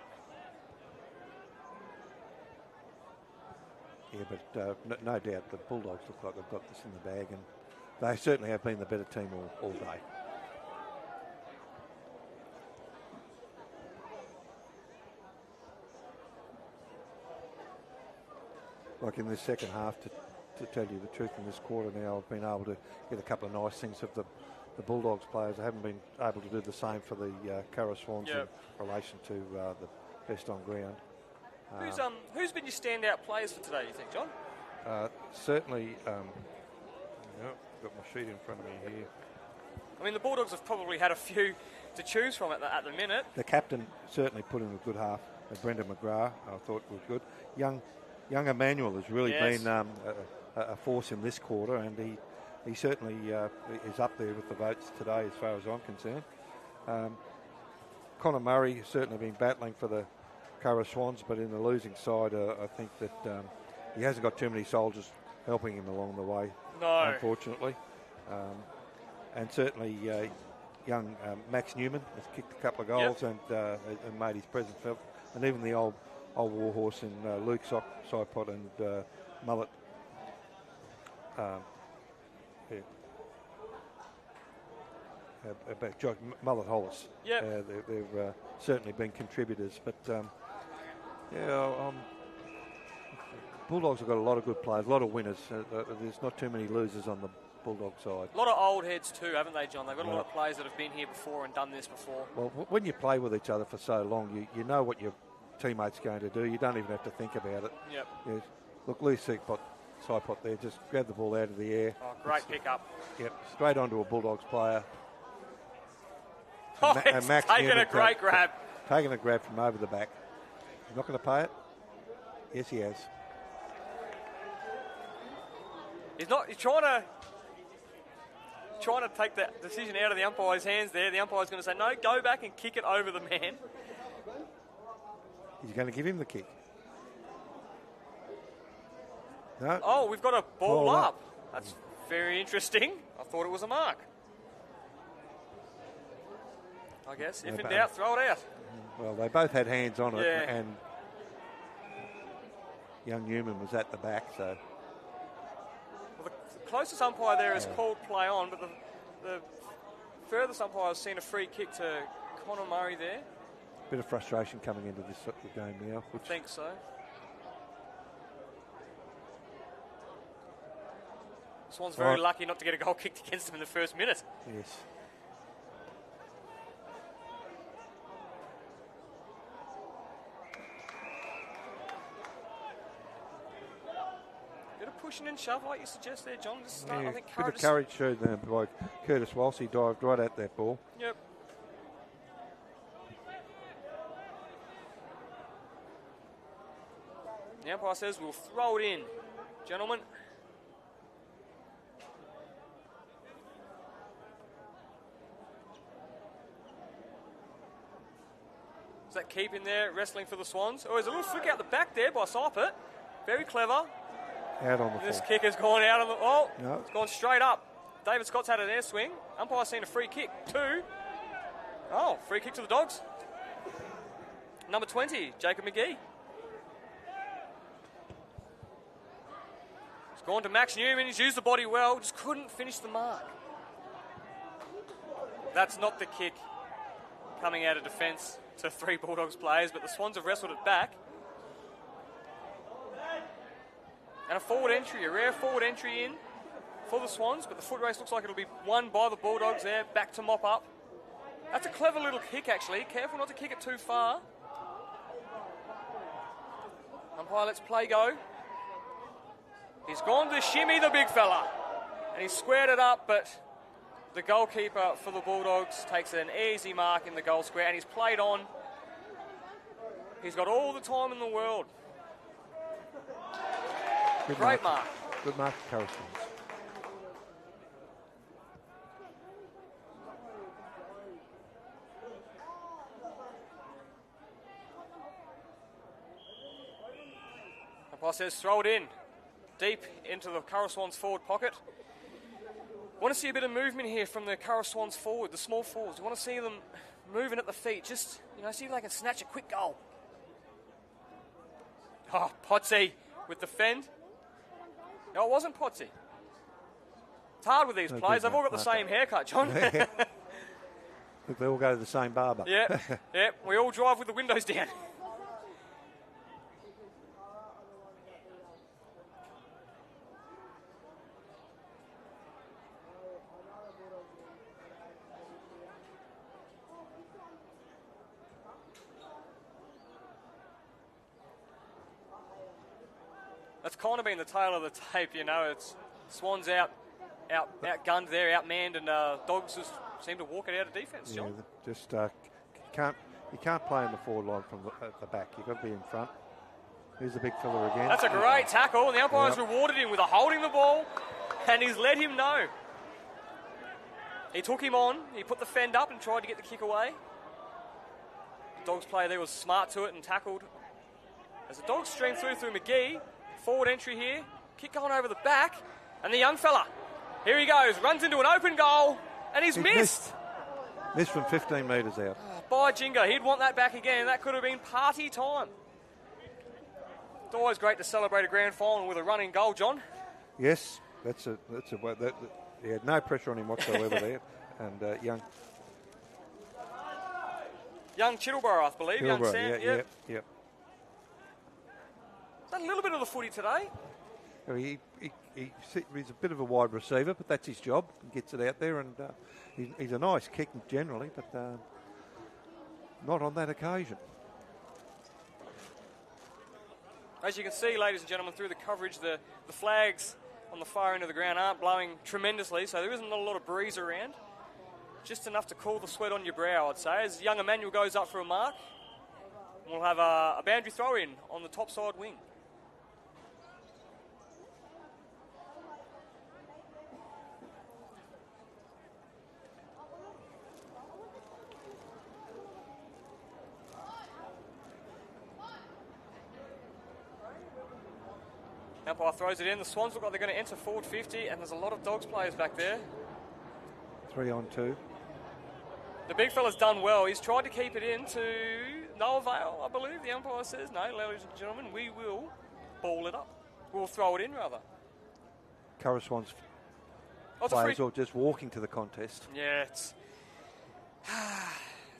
Yeah, but no doubt the Bulldogs look like they've got this in the bag, and they certainly have been the better team all day. Like in the second half, to tell you the truth, in this quarter now, I've been able to get a couple of nice things of the Bulldogs players. I haven't been able to do the same for the Curra Swans in relation to the best on ground. Who's been your standout players for today, you think, John? Certainly, got my sheet in front of me here. I mean, the Bulldogs have probably had a few to choose from at the minute. The captain certainly put in a good half. Brendan McGrath, I thought, was good. Young Emmanuel has really been a force in this quarter, and he certainly is up there with the votes today as far as I'm concerned. Connor Murray has certainly been battling for the Curra Swans, but in the losing side, I think that he hasn't got too many soldiers helping him along the way, unfortunately. And certainly young Max Newman has kicked a couple of goals and made his presence felt. And even the old warhorse in Luke Sipot and Mullet. Mullet Hollis. They've certainly been contributors, but Bulldogs have got a lot of good players, a lot of winners. There's not too many losers on the Bulldog side. A lot of old heads too, haven't they, John? They've got a lot of players that have been here before and done this before. Well, when you play with each other for so long, you know what your teammate's going to do. You don't even have to think about it. Yep. Yeah. Look, Lee Sipot there, just grab the ball out of the air. Oh, great pick-up. Yep, straight onto a Bulldogs player. And Max taking a great grab. Taking a grab from over the back. He's not going to pay it? Yes, he has. He's trying to take that decision out of the umpire's hands there. The umpire's going to say, no, go back and kick it over the man. He's going to give him the kick. No. Oh, we've got a ball up. That's very interesting. I thought it was a mark. I guess. If in doubt, throw it out. Well, they both had hands on it, and young Newman was at the back, so... Well, the closest umpire there is called play on, but the furthest umpire has seen a free kick to Connor Murray there. Bit of frustration coming into this game now. I think so. Swans very lucky not to get a goal kicked against them in the first minute. Yes. Bit of pushing and shove like you suggest there, John. I think bit of courage showed there by Curtis Walsh. He dived right at that ball. Yep. The umpire says we'll throw it in, gentlemen. Is that keep in there, wrestling for the Swans? Oh, there's a little flick out the back there by Sipot. Very clever. Out on the This kick has gone out on the... Oh, no. It's gone straight up. David Scott's had an air swing. Umpire's seen a free kick. 2. Oh, free kick to the Dogs. Number 20, Jacob McGee. It's gone to Max Newman. He's used the body well. Just couldn't finish the mark. That's not the kick coming out of defence to 3 Bulldogs players, but the Swans have wrestled it back. And a forward entry, a rare forward entry in for the Swans, but the foot race looks like it'll be won by the Bulldogs there, back to mop up. That's a clever little kick, actually. Careful not to kick it too far. Umpire lets play go. He's gone to shimmy the big fella. And he's squared it up, but the goalkeeper for the Bulldogs takes an easy mark in the goal square, and he's played on. He's got all the time in the world. Great mark. Good mark for Carroll Swans. Umpire says throw it in, deep into the Carroll Swans forward pocket. Want to see a bit of movement here from the Carroll Swans forward, the small forwards. You want to see them moving at the feet, just, see if they can snatch a quick goal. Oh, Potsy with the fend. No, it wasn't Potsy. It's hard with these players. They've all got the same haircut, John. Look, they all go to the same barber. Yeah, we all drive with the windows down. That's kind of been the tale of the tape, It's Swans outgunned there, outmanned, and Dogs just seem to walk it out of defence, John. Yeah, just you can't play in the forward line from the back. You've got to be in front. Here's the big fella again. That's a great tackle, and the umpire's rewarded him with a holding the ball, and he's let him know. He took him on, he put the fend up and tried to get the kick away. The Dogs player there was smart to it and tackled. As the Dogs stream through McGee, forward entry here, kick going over the back, and the young fella, here he goes, runs into an open goal, and he's missed. Missed from 15 metres out. Oh, by Jingo, he'd want that back again. That could have been party time. It's always great to celebrate a grand final with a running goal, John. Yes, that's a he had no pressure on him whatsoever there, and young Chittleborough, I believe. Young Sam. Yep. Is that a little bit of the footy today? He's a bit of a wide receiver, but that's his job. He gets it out there, and he's a nice kick generally, but not on that occasion. As you can see, ladies and gentlemen, through the coverage, the flags on the far end of the ground aren't blowing tremendously, so there isn't a lot of breeze around. Just enough to cool the sweat on your brow, I'd say. As young Emmanuel goes up for a mark, we'll have a boundary throw-in on the top side wing. Umpire throws it in. The Swans look like they're going to enter forward 50, and there's a lot of Dogs players back there. 3 on 2. The big fella's done well. He's tried to keep it in to no avail, I believe. The umpire says, no, ladies and gentlemen, we will ball it up. We'll throw it in, rather. Carroll Swans players are just walking to the contest. Yeah, it's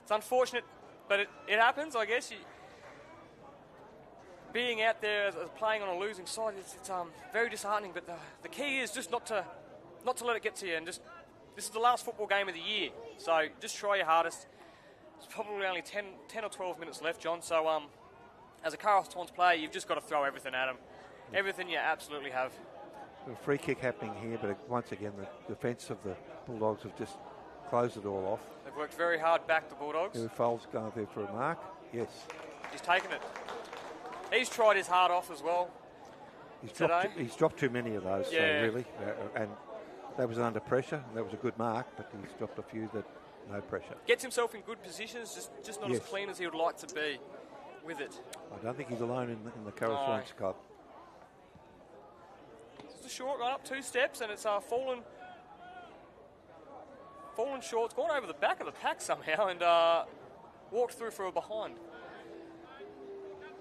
unfortunate, but it happens, I guess. Being out there as playing on a losing side, it's very disheartening. But the key is just not to let it get to you. And this is the last football game of the year, so just try your hardest. There's probably only 10 or 12 minutes left, John. So as a Carroll Swans player, you've just got to throw everything at them. Everything you absolutely have. A free kick happening here, but once again, the defence of the Bulldogs have just closed it all off. They've worked very hard back, the Bulldogs. Foul's going there for a mark. Yes. He's taken it. He's tried his heart off as well. He's dropped too many of those, really. And that was under pressure. That was a good mark, but he's dropped a few that no pressure. Gets himself in good positions, just not as clean as he would like to be with it. I don't think he's alone in the Carroll Swans club. Just a short run up 2 steps, and it's fallen short. It's gone over the back of the pack somehow and walked through for a behind.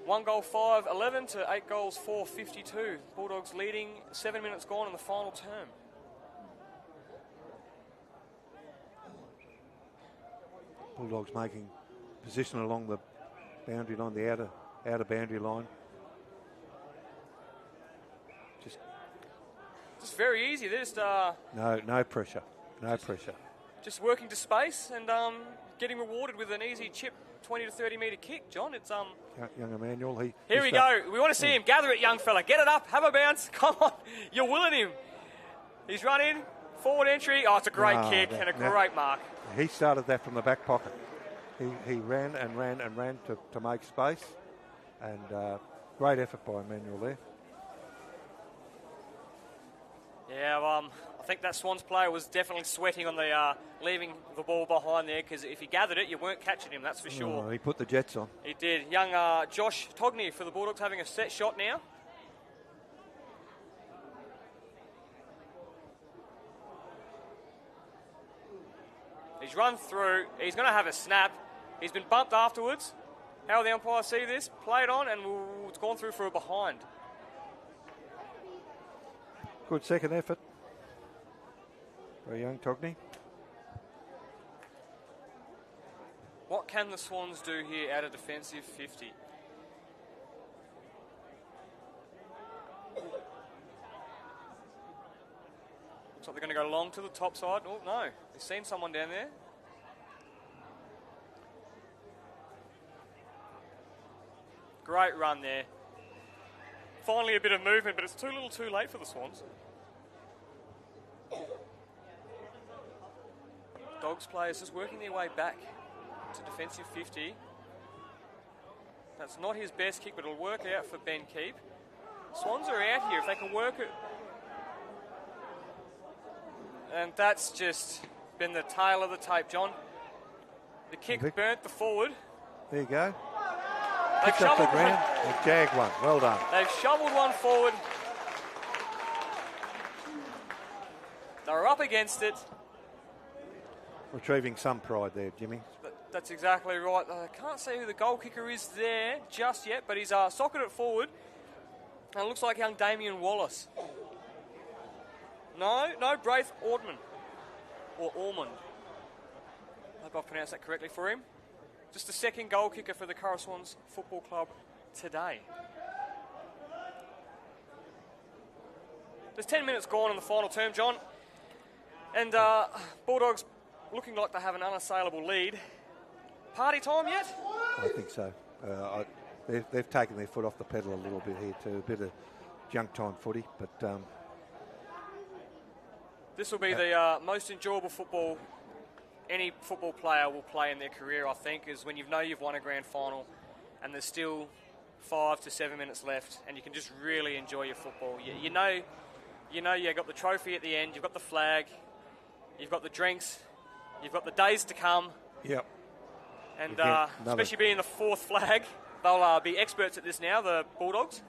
1 goal 5-11 to 8 goals 4-52. Bulldogs leading, 7 minutes gone in the final term. Bulldogs making position along the boundary line, the outer boundary line. Just very easy. They're just no pressure. No pressure. Just working to space and getting rewarded with an easy chip 20 to 30 metre kick, John. It's young Emmanuel. Here we go. We want to see him. Gather it, young fella. Get it up. Have a bounce. Come on. You're willing him. He's running. Forward entry. Oh, it's a great kick and a great mark. He started that from the back pocket. He ran and ran and ran to make space. And great effort by Emmanuel there. Yeah, I think that Swans player was definitely sweating on the leaving the ball behind there, because if he gathered it, you weren't catching him, that's for sure. Oh, he put the jets on. He did. Young Josh Togney for the Bulldogs having a set shot now. He's run through. He's going to have a snap. He's been bumped afterwards. How will the umpire see this? Played on, and it's gone through for a behind. Good second effort for young Togney. What can the Swans do here at a defensive 50? Looks like they're going to go long to the top side. Oh, no. They've seen someone down there. Great run there. Finally a bit of movement, but it's too little too late for the Swans. Dogs players just working their way back to defensive 50. That's not his best kick, but it'll work out for Ben Keep. Swans are out here if they can work it. And that's just been the tail of the tape, John. The kick burnt the forward. There you go. They've Kicked up the shoveled ground and jagged one. Well done. They've shoveled one forward. They're up against it. Retrieving some pride there, Jimmy. That's exactly right. I can't see who the goal kicker is there just yet, but he's socketed it forward. And it looks like young Damien Wallace. No, Braith Ormond. Or Ormond. I hope I've pronounced that correctly for him. Just the second goal kicker for the Curra Swans Football Club today. There's 10 minutes gone in the final term, John. And Bulldogs looking like they have an unassailable lead. Party time yet? I think so. They've taken their foot off the pedal a little bit here too. A bit of junk time footy, but... this will be the most enjoyable football any football player will play in their career, I think, is when you know you've won a grand final and there's still 5 to 7 minutes left and you can just really enjoy your football. You know you've got the trophy at the end, you've got the flag, you've got the drinks, you've got the days to come. Yep. And especially being the fourth flag, they'll be experts at this now, the Bulldogs.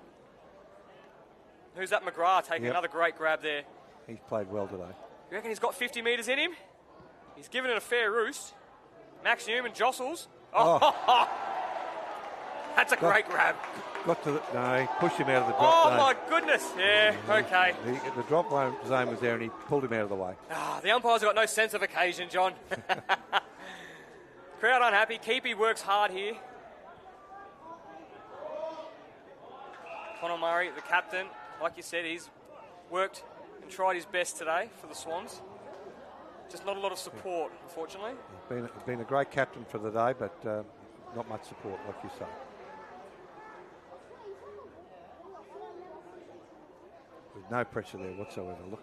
Who's that? McGrath taking another great grab there. He's played well today. You reckon he's got 50 metres in him? He's given it a fair roost. Max Newman jostles. Oh. That's a great grab. Got to he pushed him out of the drop zone. zone. My goodness. Yeah, okay. The drop zone was there and he pulled him out of the way. The umpires have got no sense of occasion, John. Crowd unhappy. Keepy works hard here. Connor Murray, the captain, like you said, he's worked and tried his best today for the Swans. Just not a lot of support, unfortunately. He's been a great captain for the day, but not much support, like you say. There's no pressure there whatsoever. Look.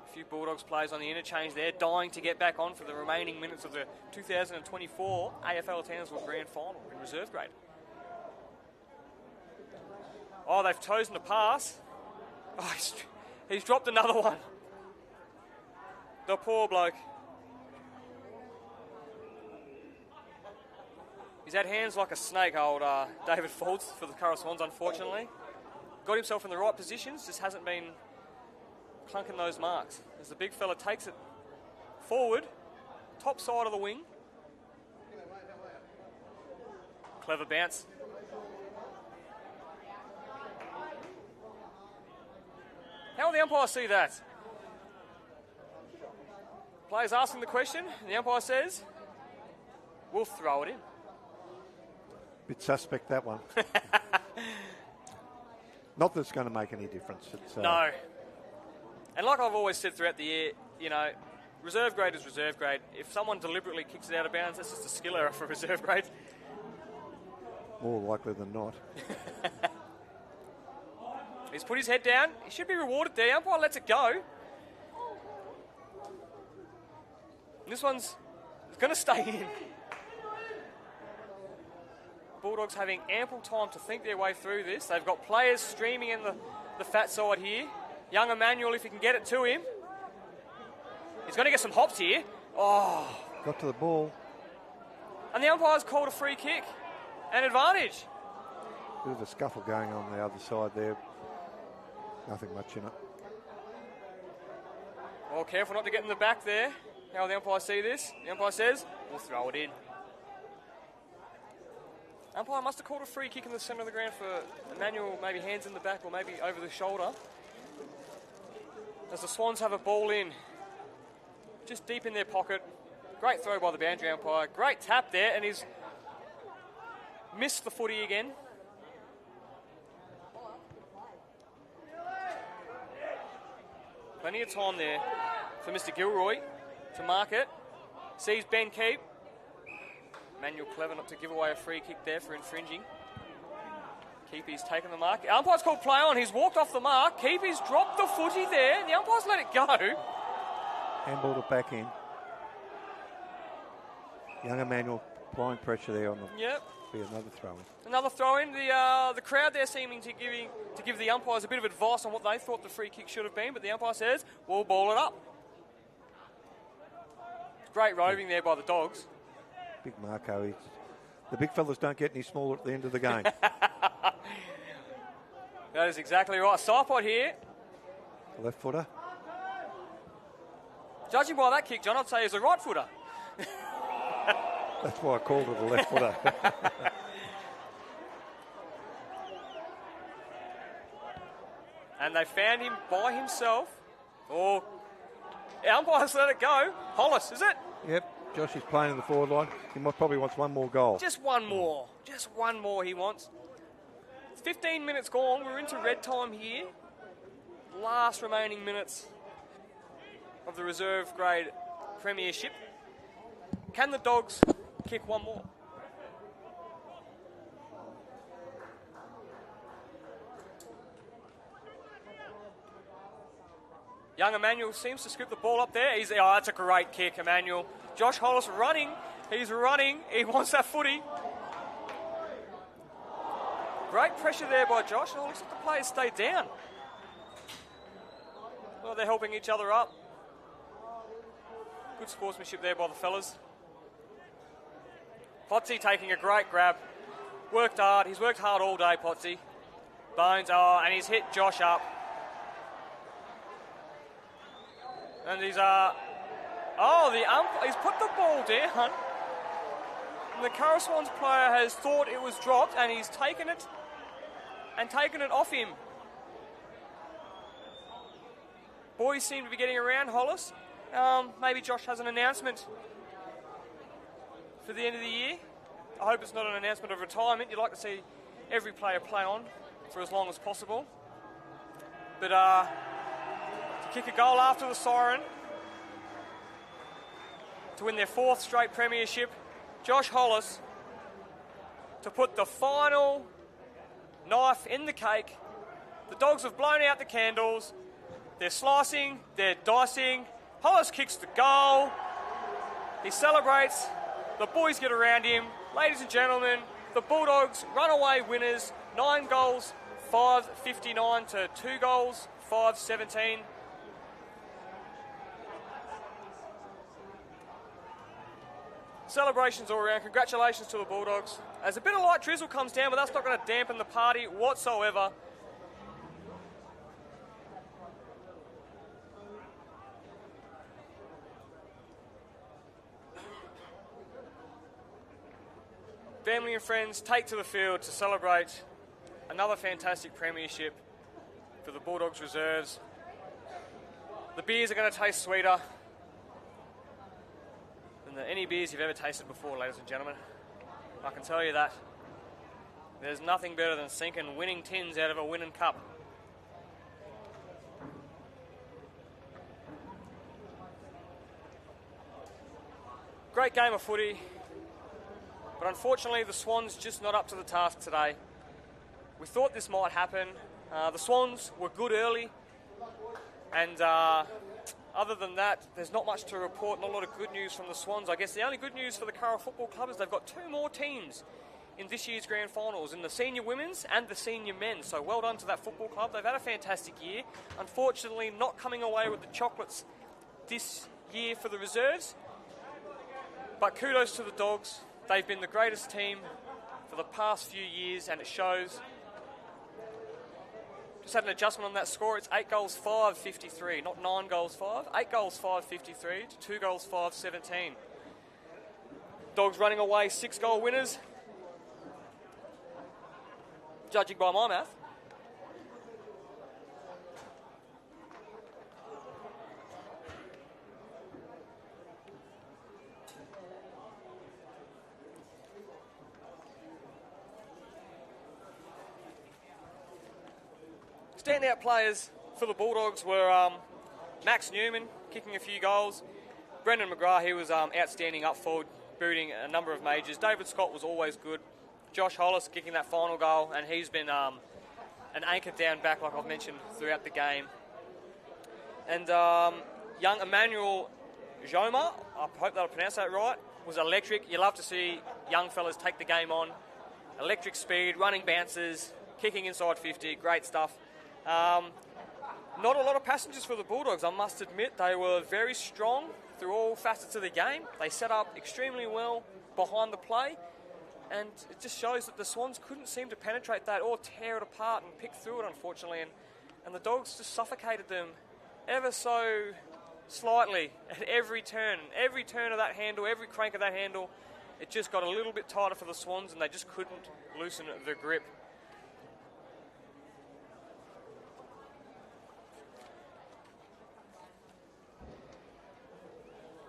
A few Bulldogs players on the interchange there, dying to get back on for the remaining minutes of the 2024 AFL Townsville Grand Final in reserve grade. Oh, they've chosen to pass. Oh, he's dropped another one. The poor bloke. He's had hands like a snake, old David Folds, for the Curra Swans, unfortunately. Got himself in the right positions, just hasn't been clunking those marks. As the big fella takes it forward, top side of the wing. Clever bounce. How will the umpire see that? Player's asking the question, and the umpire says, we'll throw it in. Bit suspect, that one. Not that it's going to make any difference. It's, no. And like I've always said throughout the year, you know, reserve grade is reserve grade. If someone deliberately kicks it out of bounds, that's just a skill error for reserve grade. More likely than not. He's put his head down. He should be rewarded there. Umpire lets it go. And this one's going to stay in. Bulldogs having ample time to think their way through this. They've got players streaming in the fat side here. Young Emmanuel, if he can get it to him. He's going to get some hops here. Oh. Got to the ball. And the umpire's called a free kick. An advantage. Bit of a scuffle going on the other side there. Nothing much in it. Well, careful not to get in the back there. How will the umpire see this? The umpire says, we'll throw it in. Umpire must have called a free kick in the centre of the ground for Emmanuel, maybe hands in the back or maybe over the shoulder. As the Swans have a ball in, just deep in their pocket. Great throw by the boundary umpire. Great tap there, and he's missed the footy again. Plenty of time there for Mr. Gilroy to mark it. Sees Ben keep. Manuel clever not to give away a free kick there for infringing. Keepy's taken the mark. Umpire's called play on. He's walked off the mark. Keepy's dropped the footy there. And the umpire's let it go. Handballed it back in. Young Emmanuel applying pressure there on the. Yep. Be another throw-in. Another throw-in. The crowd there seeming to give the umpires a bit of advice on what they thought the free kick should have been, but the umpire says, we'll ball it up. Great roving there by the Dogs. Big Marco. The big fellas don't get any smaller at the end of the game. That is exactly right. Side pot here. Left footer. Judging by that kick, John, I'd say he's a right footer. That's why I called it a left footer. And they found him by himself. Oh, umpire's let it go. Hollis, is it? Yep. Josh is playing in the forward line. He probably wants one more goal. Just one more. Just one more he wants. 15 minutes gone. We're into red time here. Last remaining minutes of the reserve grade premiership. Can the Dogs kick one more? Young Emmanuel seems to scoop the ball up there. That's a great kick, Emmanuel. Josh Hollis running. He's running. He wants that footy. Great pressure there by Josh. Oh, looks like the players stayed down. Well, they're helping each other up. Good sportsmanship there by the fellas. Potsy taking a great grab. Worked hard. He's worked hard all day, Potsy. Bones, and he's hit Josh up. And he's he's put the ball down. And the Curra Swans player has thought it was dropped, and he's taken it off him. Boys seem to be getting around Hollis. Maybe Josh has an announcement for the end of the year. I hope it's not an announcement of retirement. You'd like to see every player play on for as long as possible. But to kick a goal after the siren to win their fourth straight premiership, Josh Hollis to put the final knife in the cake. The Dogs have blown out the candles. They're slicing, they're dicing. Hollis kicks the goal. He celebrates. The boys get around him. Ladies and gentlemen, the Bulldogs runaway winners. 9 goals, 5-59 to 2 goals, 5-17. Celebrations all around. Congratulations to the Bulldogs. As a bit of light drizzle comes down, but that's not going to dampen the party whatsoever. Family and friends take to the field to celebrate another fantastic premiership for the Bulldogs reserves. The beers are going to taste sweeter. any beers you've ever tasted before, ladies and gentlemen. I can tell you that. There's nothing better than sinking winning tins out of a winning cup. Great game of footy, but unfortunately the Swans just not up to the task today. We thought this might happen. The Swans were good early, and other than that, there's not much to report, not a lot of good news from the Swans. I guess the only good news for the Curra Football Club is they've got 2 more teams in this year's grand finals, in the senior women's and the senior men. So well done to that football club. They've had a fantastic year. Unfortunately, not coming away with the chocolates this year for the reserves. But kudos to the Dogs. They've been the greatest team for the past few years, and it shows. Just had an adjustment on that score. It's 8 goals, 5-53, not 9 goals, 5. 8 goals, 5-53 to 2 goals, 5-17. Dogs running away 6-goal winners, judging by my math. Standout players for the Bulldogs were Max Newman, kicking a few goals. Brendan McGrath, he was outstanding up forward, booting a number of majors. David Scott was always good. Josh Hollis kicking that final goal, and he's been an anchored down back, like I've mentioned, throughout the game. And young Emmanuel Joma, I hope that I pronounced that right, was electric. You love to see young fellas take the game on. Electric speed, running bounces, kicking inside 50, great stuff. Not a lot of passengers for the Bulldogs, I must admit. They were very strong through all facets of the game. They set up extremely well behind the play, and it just shows that the Swans couldn't seem to penetrate that or tear it apart and pick through it, unfortunately, and the Dogs just suffocated them ever so slightly at every turn of that handle, every crank of that handle. It just got a little bit tighter for the Swans, and they just couldn't loosen the grip.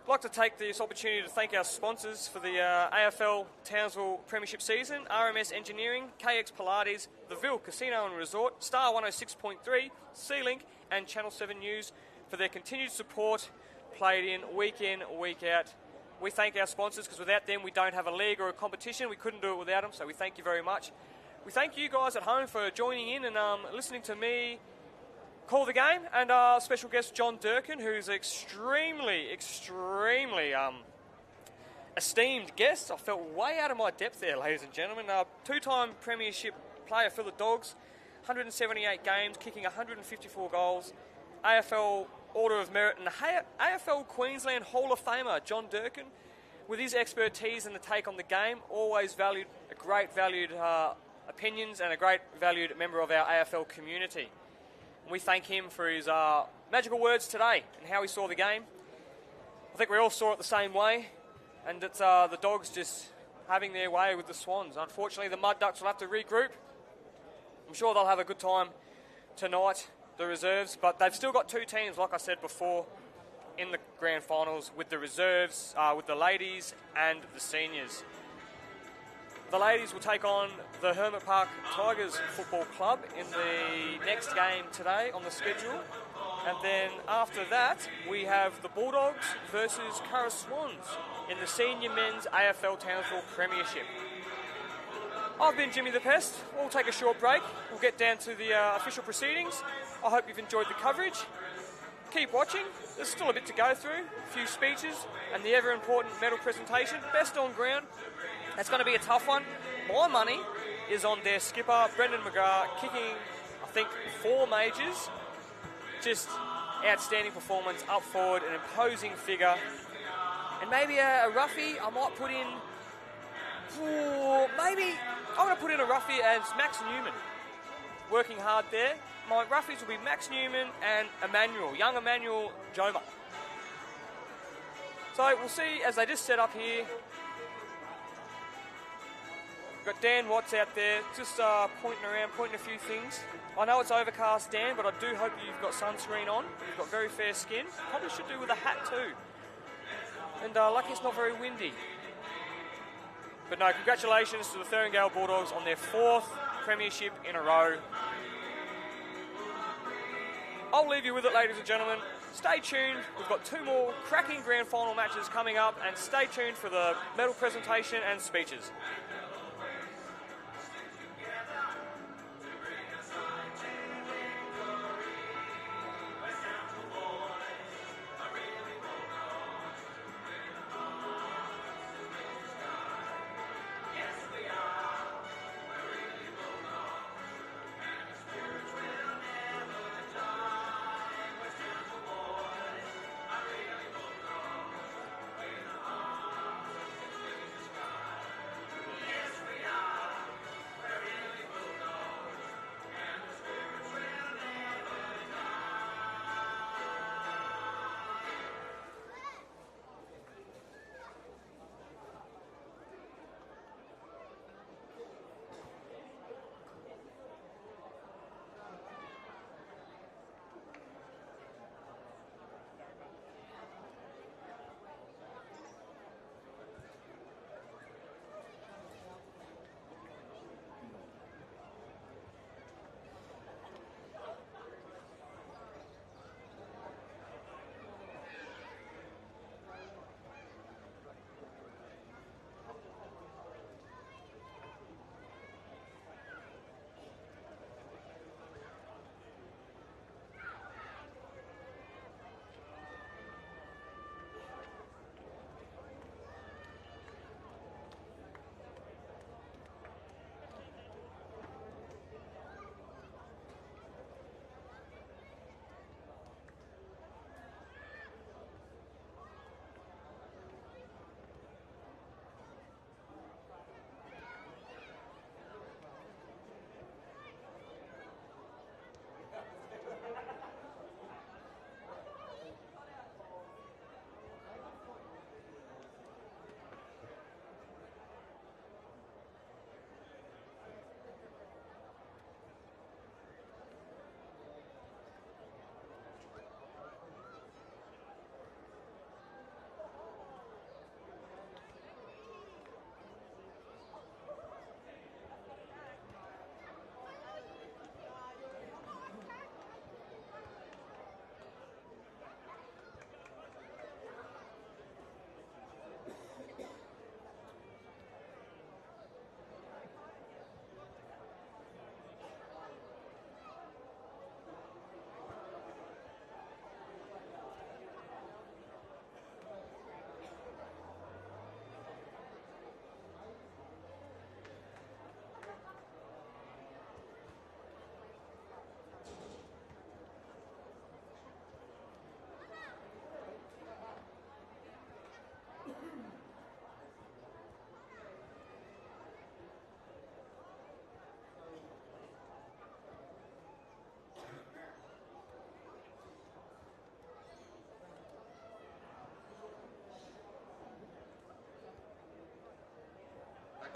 I'd like to take this opportunity to thank our sponsors for the AFL Townsville Premiership season: RMS Engineering, KX Pilates, The Ville Casino and Resort, Star 106.3, C-Link and Channel 7 News for their continued support, played in, week out. We thank our sponsors because without them we don't have a league or a competition. We couldn't do it without them, so we thank you very much. We thank you guys at home for joining in and listening to me call the game, and our special guest John Durkin, who's extremely esteemed guest. I felt way out of my depth there, ladies and gentlemen. Two-time premiership player for the Dogs, 178 games, kicking 154 goals, AFL Order of Merit, and AFL Queensland Hall of Famer John Durkin. With his expertise and the take on the game, always valued opinions and a great valued member of our AFL community. We thank him for his magical words today and how he saw the game. I think we all saw it the same way, and it's the Dogs just having their way with the Swans. Unfortunately, the Mud Ducks will have to regroup. I'm sure they'll have a good time tonight, the reserves, but they've still got 2 teams, like I said before, in the grand finals with the reserves, with the ladies and the seniors. The ladies will take on the Hermit Park Tigers Football Club in the next game today on the schedule. And then after that, we have the Bulldogs versus Curra Swans in the Senior Men's AFL Townsville Premiership. I've been Jimmy the Pest. We'll take a short break. We'll get down to the official proceedings. I hope you've enjoyed the coverage. Keep watching. There's still a bit to go through. A few speeches and the ever-important medal presentation. Best on ground. That's going to be a tough one. My money is on their skipper, Brendan McGrath, kicking, I think, 4 majors. Just outstanding performance up forward, an imposing figure. And maybe a roughie I might put in. Maybe I'm going to put in a roughie as Max Newman. Working hard there. My roughies will be Max Newman and young Emmanuel Joma. So we'll see as they just set up here. Got Dan Watts out there, just pointing a few things. I know it's overcast, Dan, but I do hope you've got sunscreen on. You've got very fair skin. Probably should do with a hat too. And lucky it's not very windy. But no, congratulations to the Ferngale Bulldogs on their 4th premiership in a row. I'll leave you with it, ladies and gentlemen. Stay tuned. We've got 2 more cracking grand final matches coming up, and stay tuned for the medal presentation and speeches.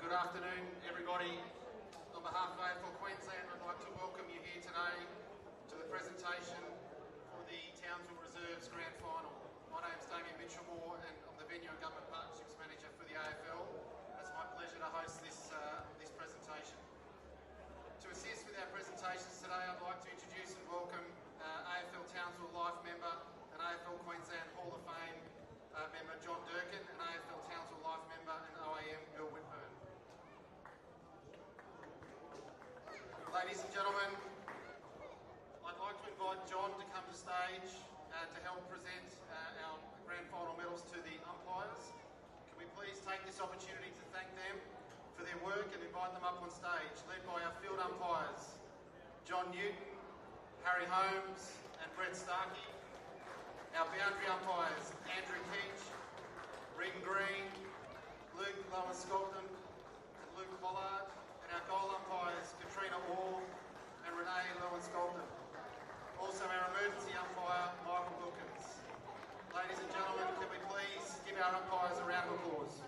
Good afternoon, everybody. On behalf of AFL Queensland, I'd like to welcome you here today to the presentation for the Townsville Reserves Grand Final. My name's Damien Mitchell-Moore and I'm the Venue and Government Partnerships Manager for the AFL. It's my pleasure to host this presentation. To assist with our presentations today, I'd like to introduce and welcome AFL Townsville Life member and AFL Queensland Hall of Fame member John Durkin and AFL Townsville Life member and OAM Bill Whitburn. Ladies and gentlemen, I'd like to invite John to come to stage to help present our grand final medals to the umpires. Can we please take this opportunity to thank them for their work and invite them up on stage, led by our field umpires, John Newton, Harry Holmes and Brett Starkey, our boundary umpires, Andrew Keach, Regan Green, Luke Lower-Scolton and Luke Pollard, and our goal umpires, Katrina Orr and Renee Lower-Scolton. Also our emergency umpire, Michael Wilkins. Ladies and gentlemen, can we please give our umpires a round of applause?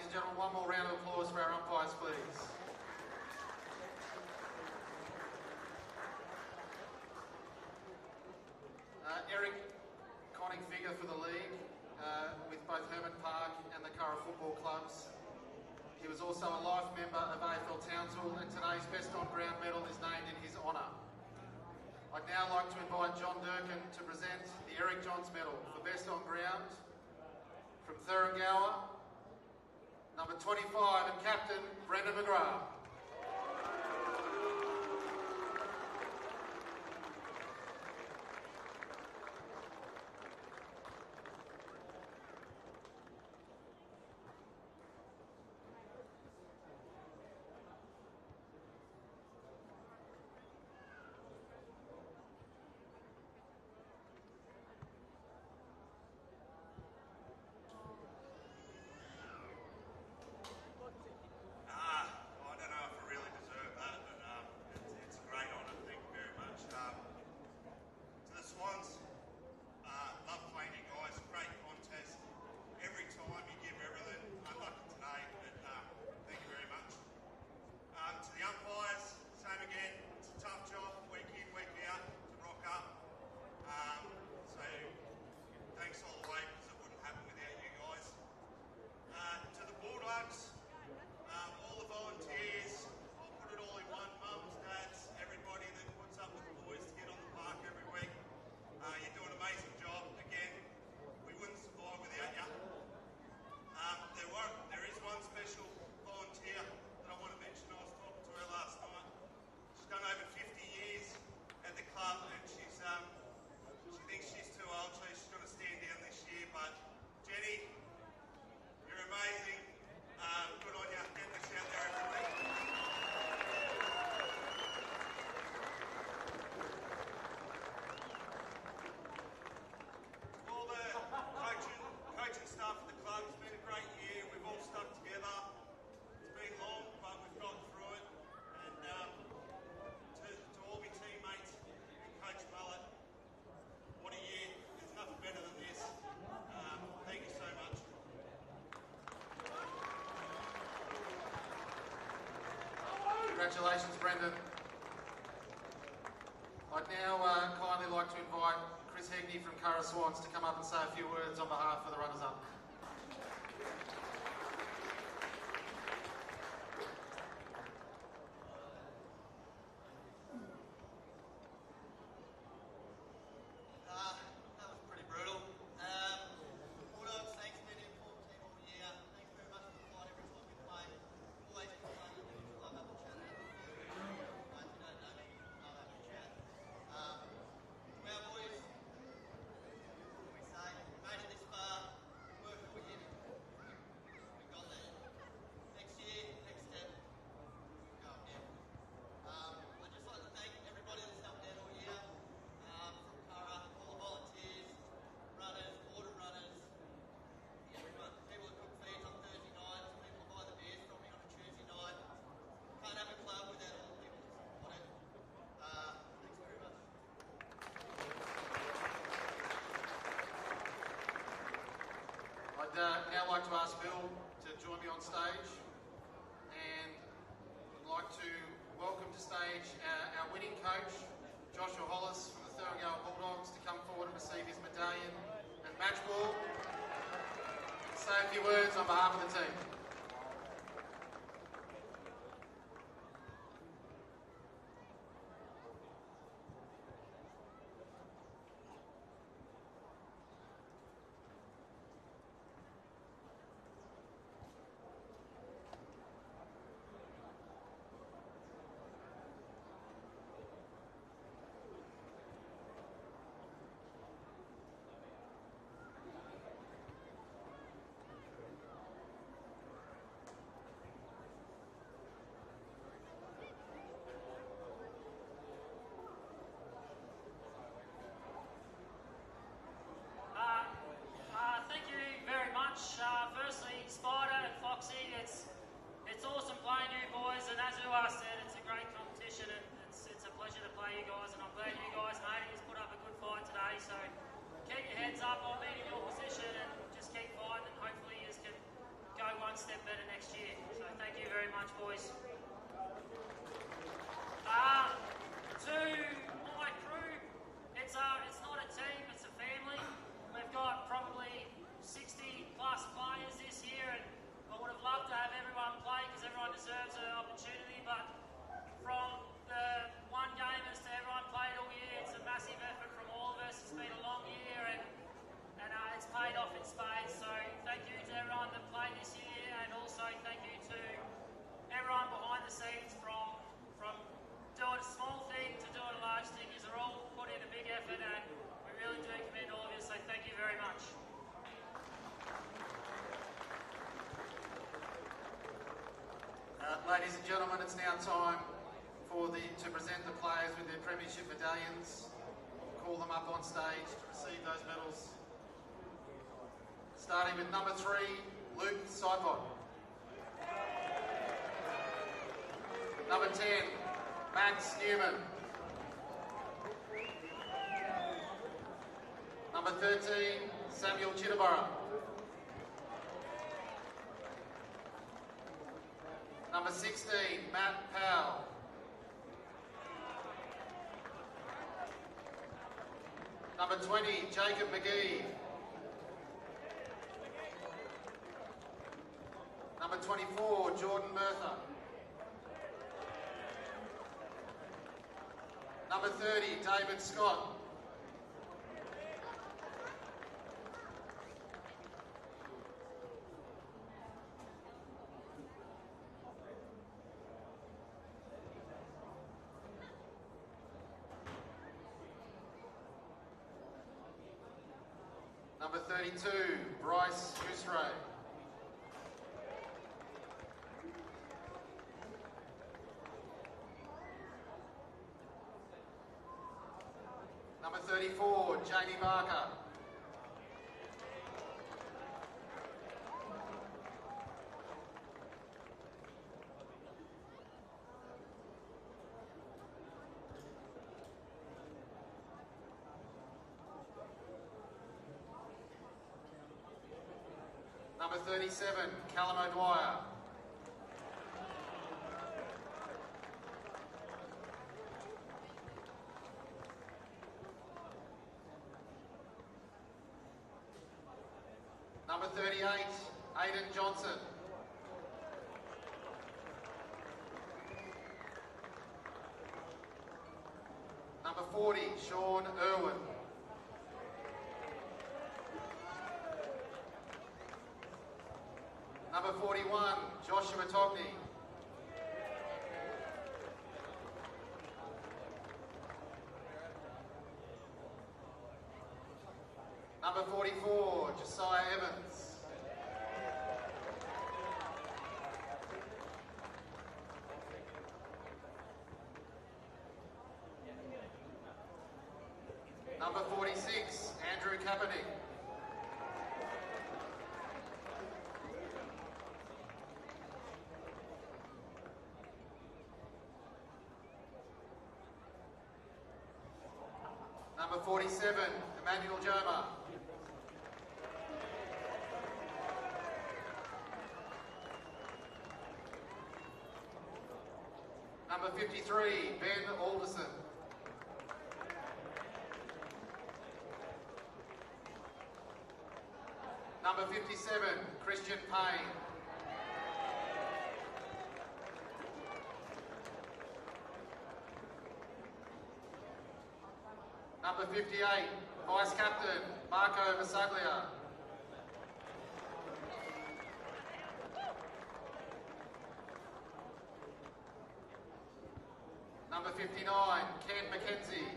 Ladies and gentlemen, one more round of applause for our umpires, please. Eric, iconic figure for the league, with both Herman Park and the Curra football clubs. He was also a life member of AFL Townsville, and today's Best on Ground medal is named in his honour. I'd now like to invite John Durkin to present the Eric Johns Medal for Best on Ground from Thuringowa, number 25 and captain Brendan McGrath. Swans, love playing you guys, great contest. Every time you give everything, unlucky today, but thank you very much. To the umpires, same again, it's a tough job, week in, week out, to rock up. So thanks all the way, because it wouldn't happen without you guys. To the Bulldogs, all the volunteers, I'll put it all in one, mums, dads, everybody that puts up with the boys to get on the park every week. You do an amazing job. Again, we wouldn't survive without you. There is one special volunteer that I want to mention. I was talking to her last night. She's done over 50 years at the club, and she thinks she's too old, so she's going to stand down this year. But Jenny, you're amazing. Good on you. Get this out there every week. All the coaching staff at the club, it's been a great year. We've all stuck together. It's been long, but we've got through it. And to all my teammates and Coach Mullet, what a year. There's nothing better than this. Thank you so much. Congratulations, Brendan. I'd now kindly like to invite Chris Hegney from Curra Swans to come up and say a few words on behalf of the runners-up. That was pretty brutal. Bulldogs, thanks for being an important team all year. Thanks very much for the fight every time we play. Always been fun. I love having a chat out the field. Guys who don't know me, love having a chat. To our boys, what do we say? We made it this far. Work till we hit it. We got there. Next year, next step, we'll go again. I'd just like to thank everybody that's helped out all year. From Curra, all the volunteers, runners, border runners, everyone. People that cook feeds on Thursday nights, people that buy the beers from me on a Tuesday night. Can't have a club without all the people that support it. Thanks very much. I'd now like to ask Bill to join me on stage, and I'd like to welcome to stage our winning coach, Joshua Hollis from the Thuringowa Bulldogs, to come forward and receive his medallion and match ball. Say a few words on behalf of the team. but we really do commend all of you, so thank you very much. Ladies and gentlemen, it's now time to present the players with their premiership medallions. Call them up on stage to receive those medals. Starting with number 3, Luke Seipot. Number 10, Max Newman. Number 13, Samuel Chittaborough. Number 16, Matt Powell. Number 20, Jacob McGee. Number 24, Jordan Murtha. Number 30, David Scott. Number 32, Bryce Gooseray. Number 34, Jamie Barker. Number 37, Callum O'Dwyer. Number 38, Aidan Johnson. Number 40, Sean Irwin. Number 41, Joshua Togney. Number 44, Josiah Evans. Number 46, Andrew Kaepernick. Number 47, Emmanuel Joma. Number 53, Ben Alderson. Number 57, Christian Payne. Number 58, Vice Captain Marco Masaglia. Number 59, Ken McKenzie.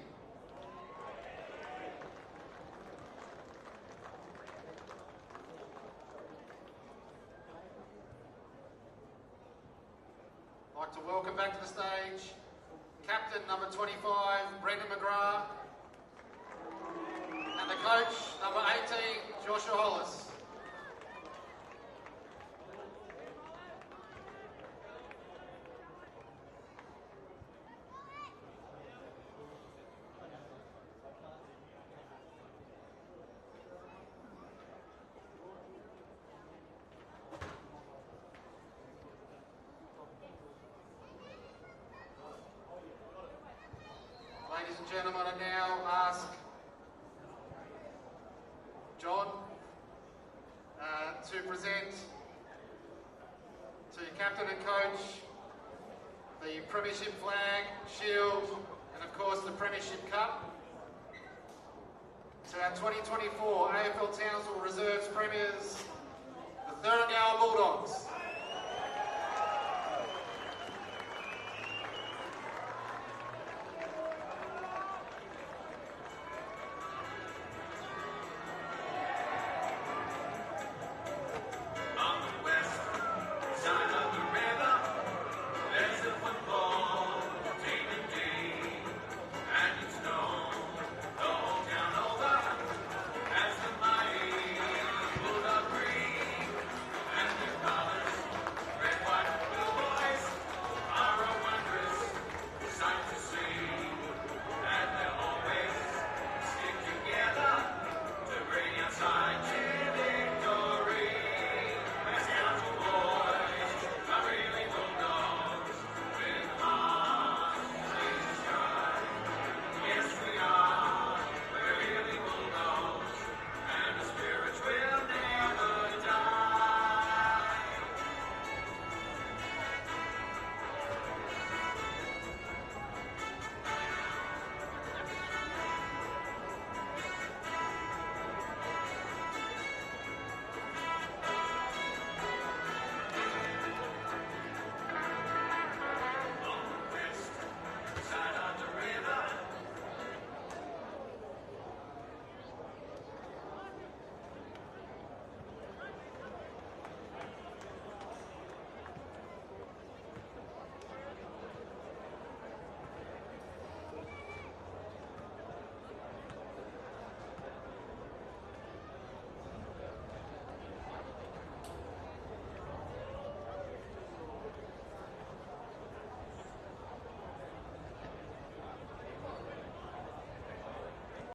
I'd like to welcome back to the stage Captain number 25, Brendan McGrath, and the coach, number 18, Joshua Hollis. Ladies and gentlemen, I now ask John to present to captain and coach the Premiership flag, shield, and of course the Premiership Cup to our 2024 AFL Townsville Reserves Premiers, the Thurngale Bulldogs.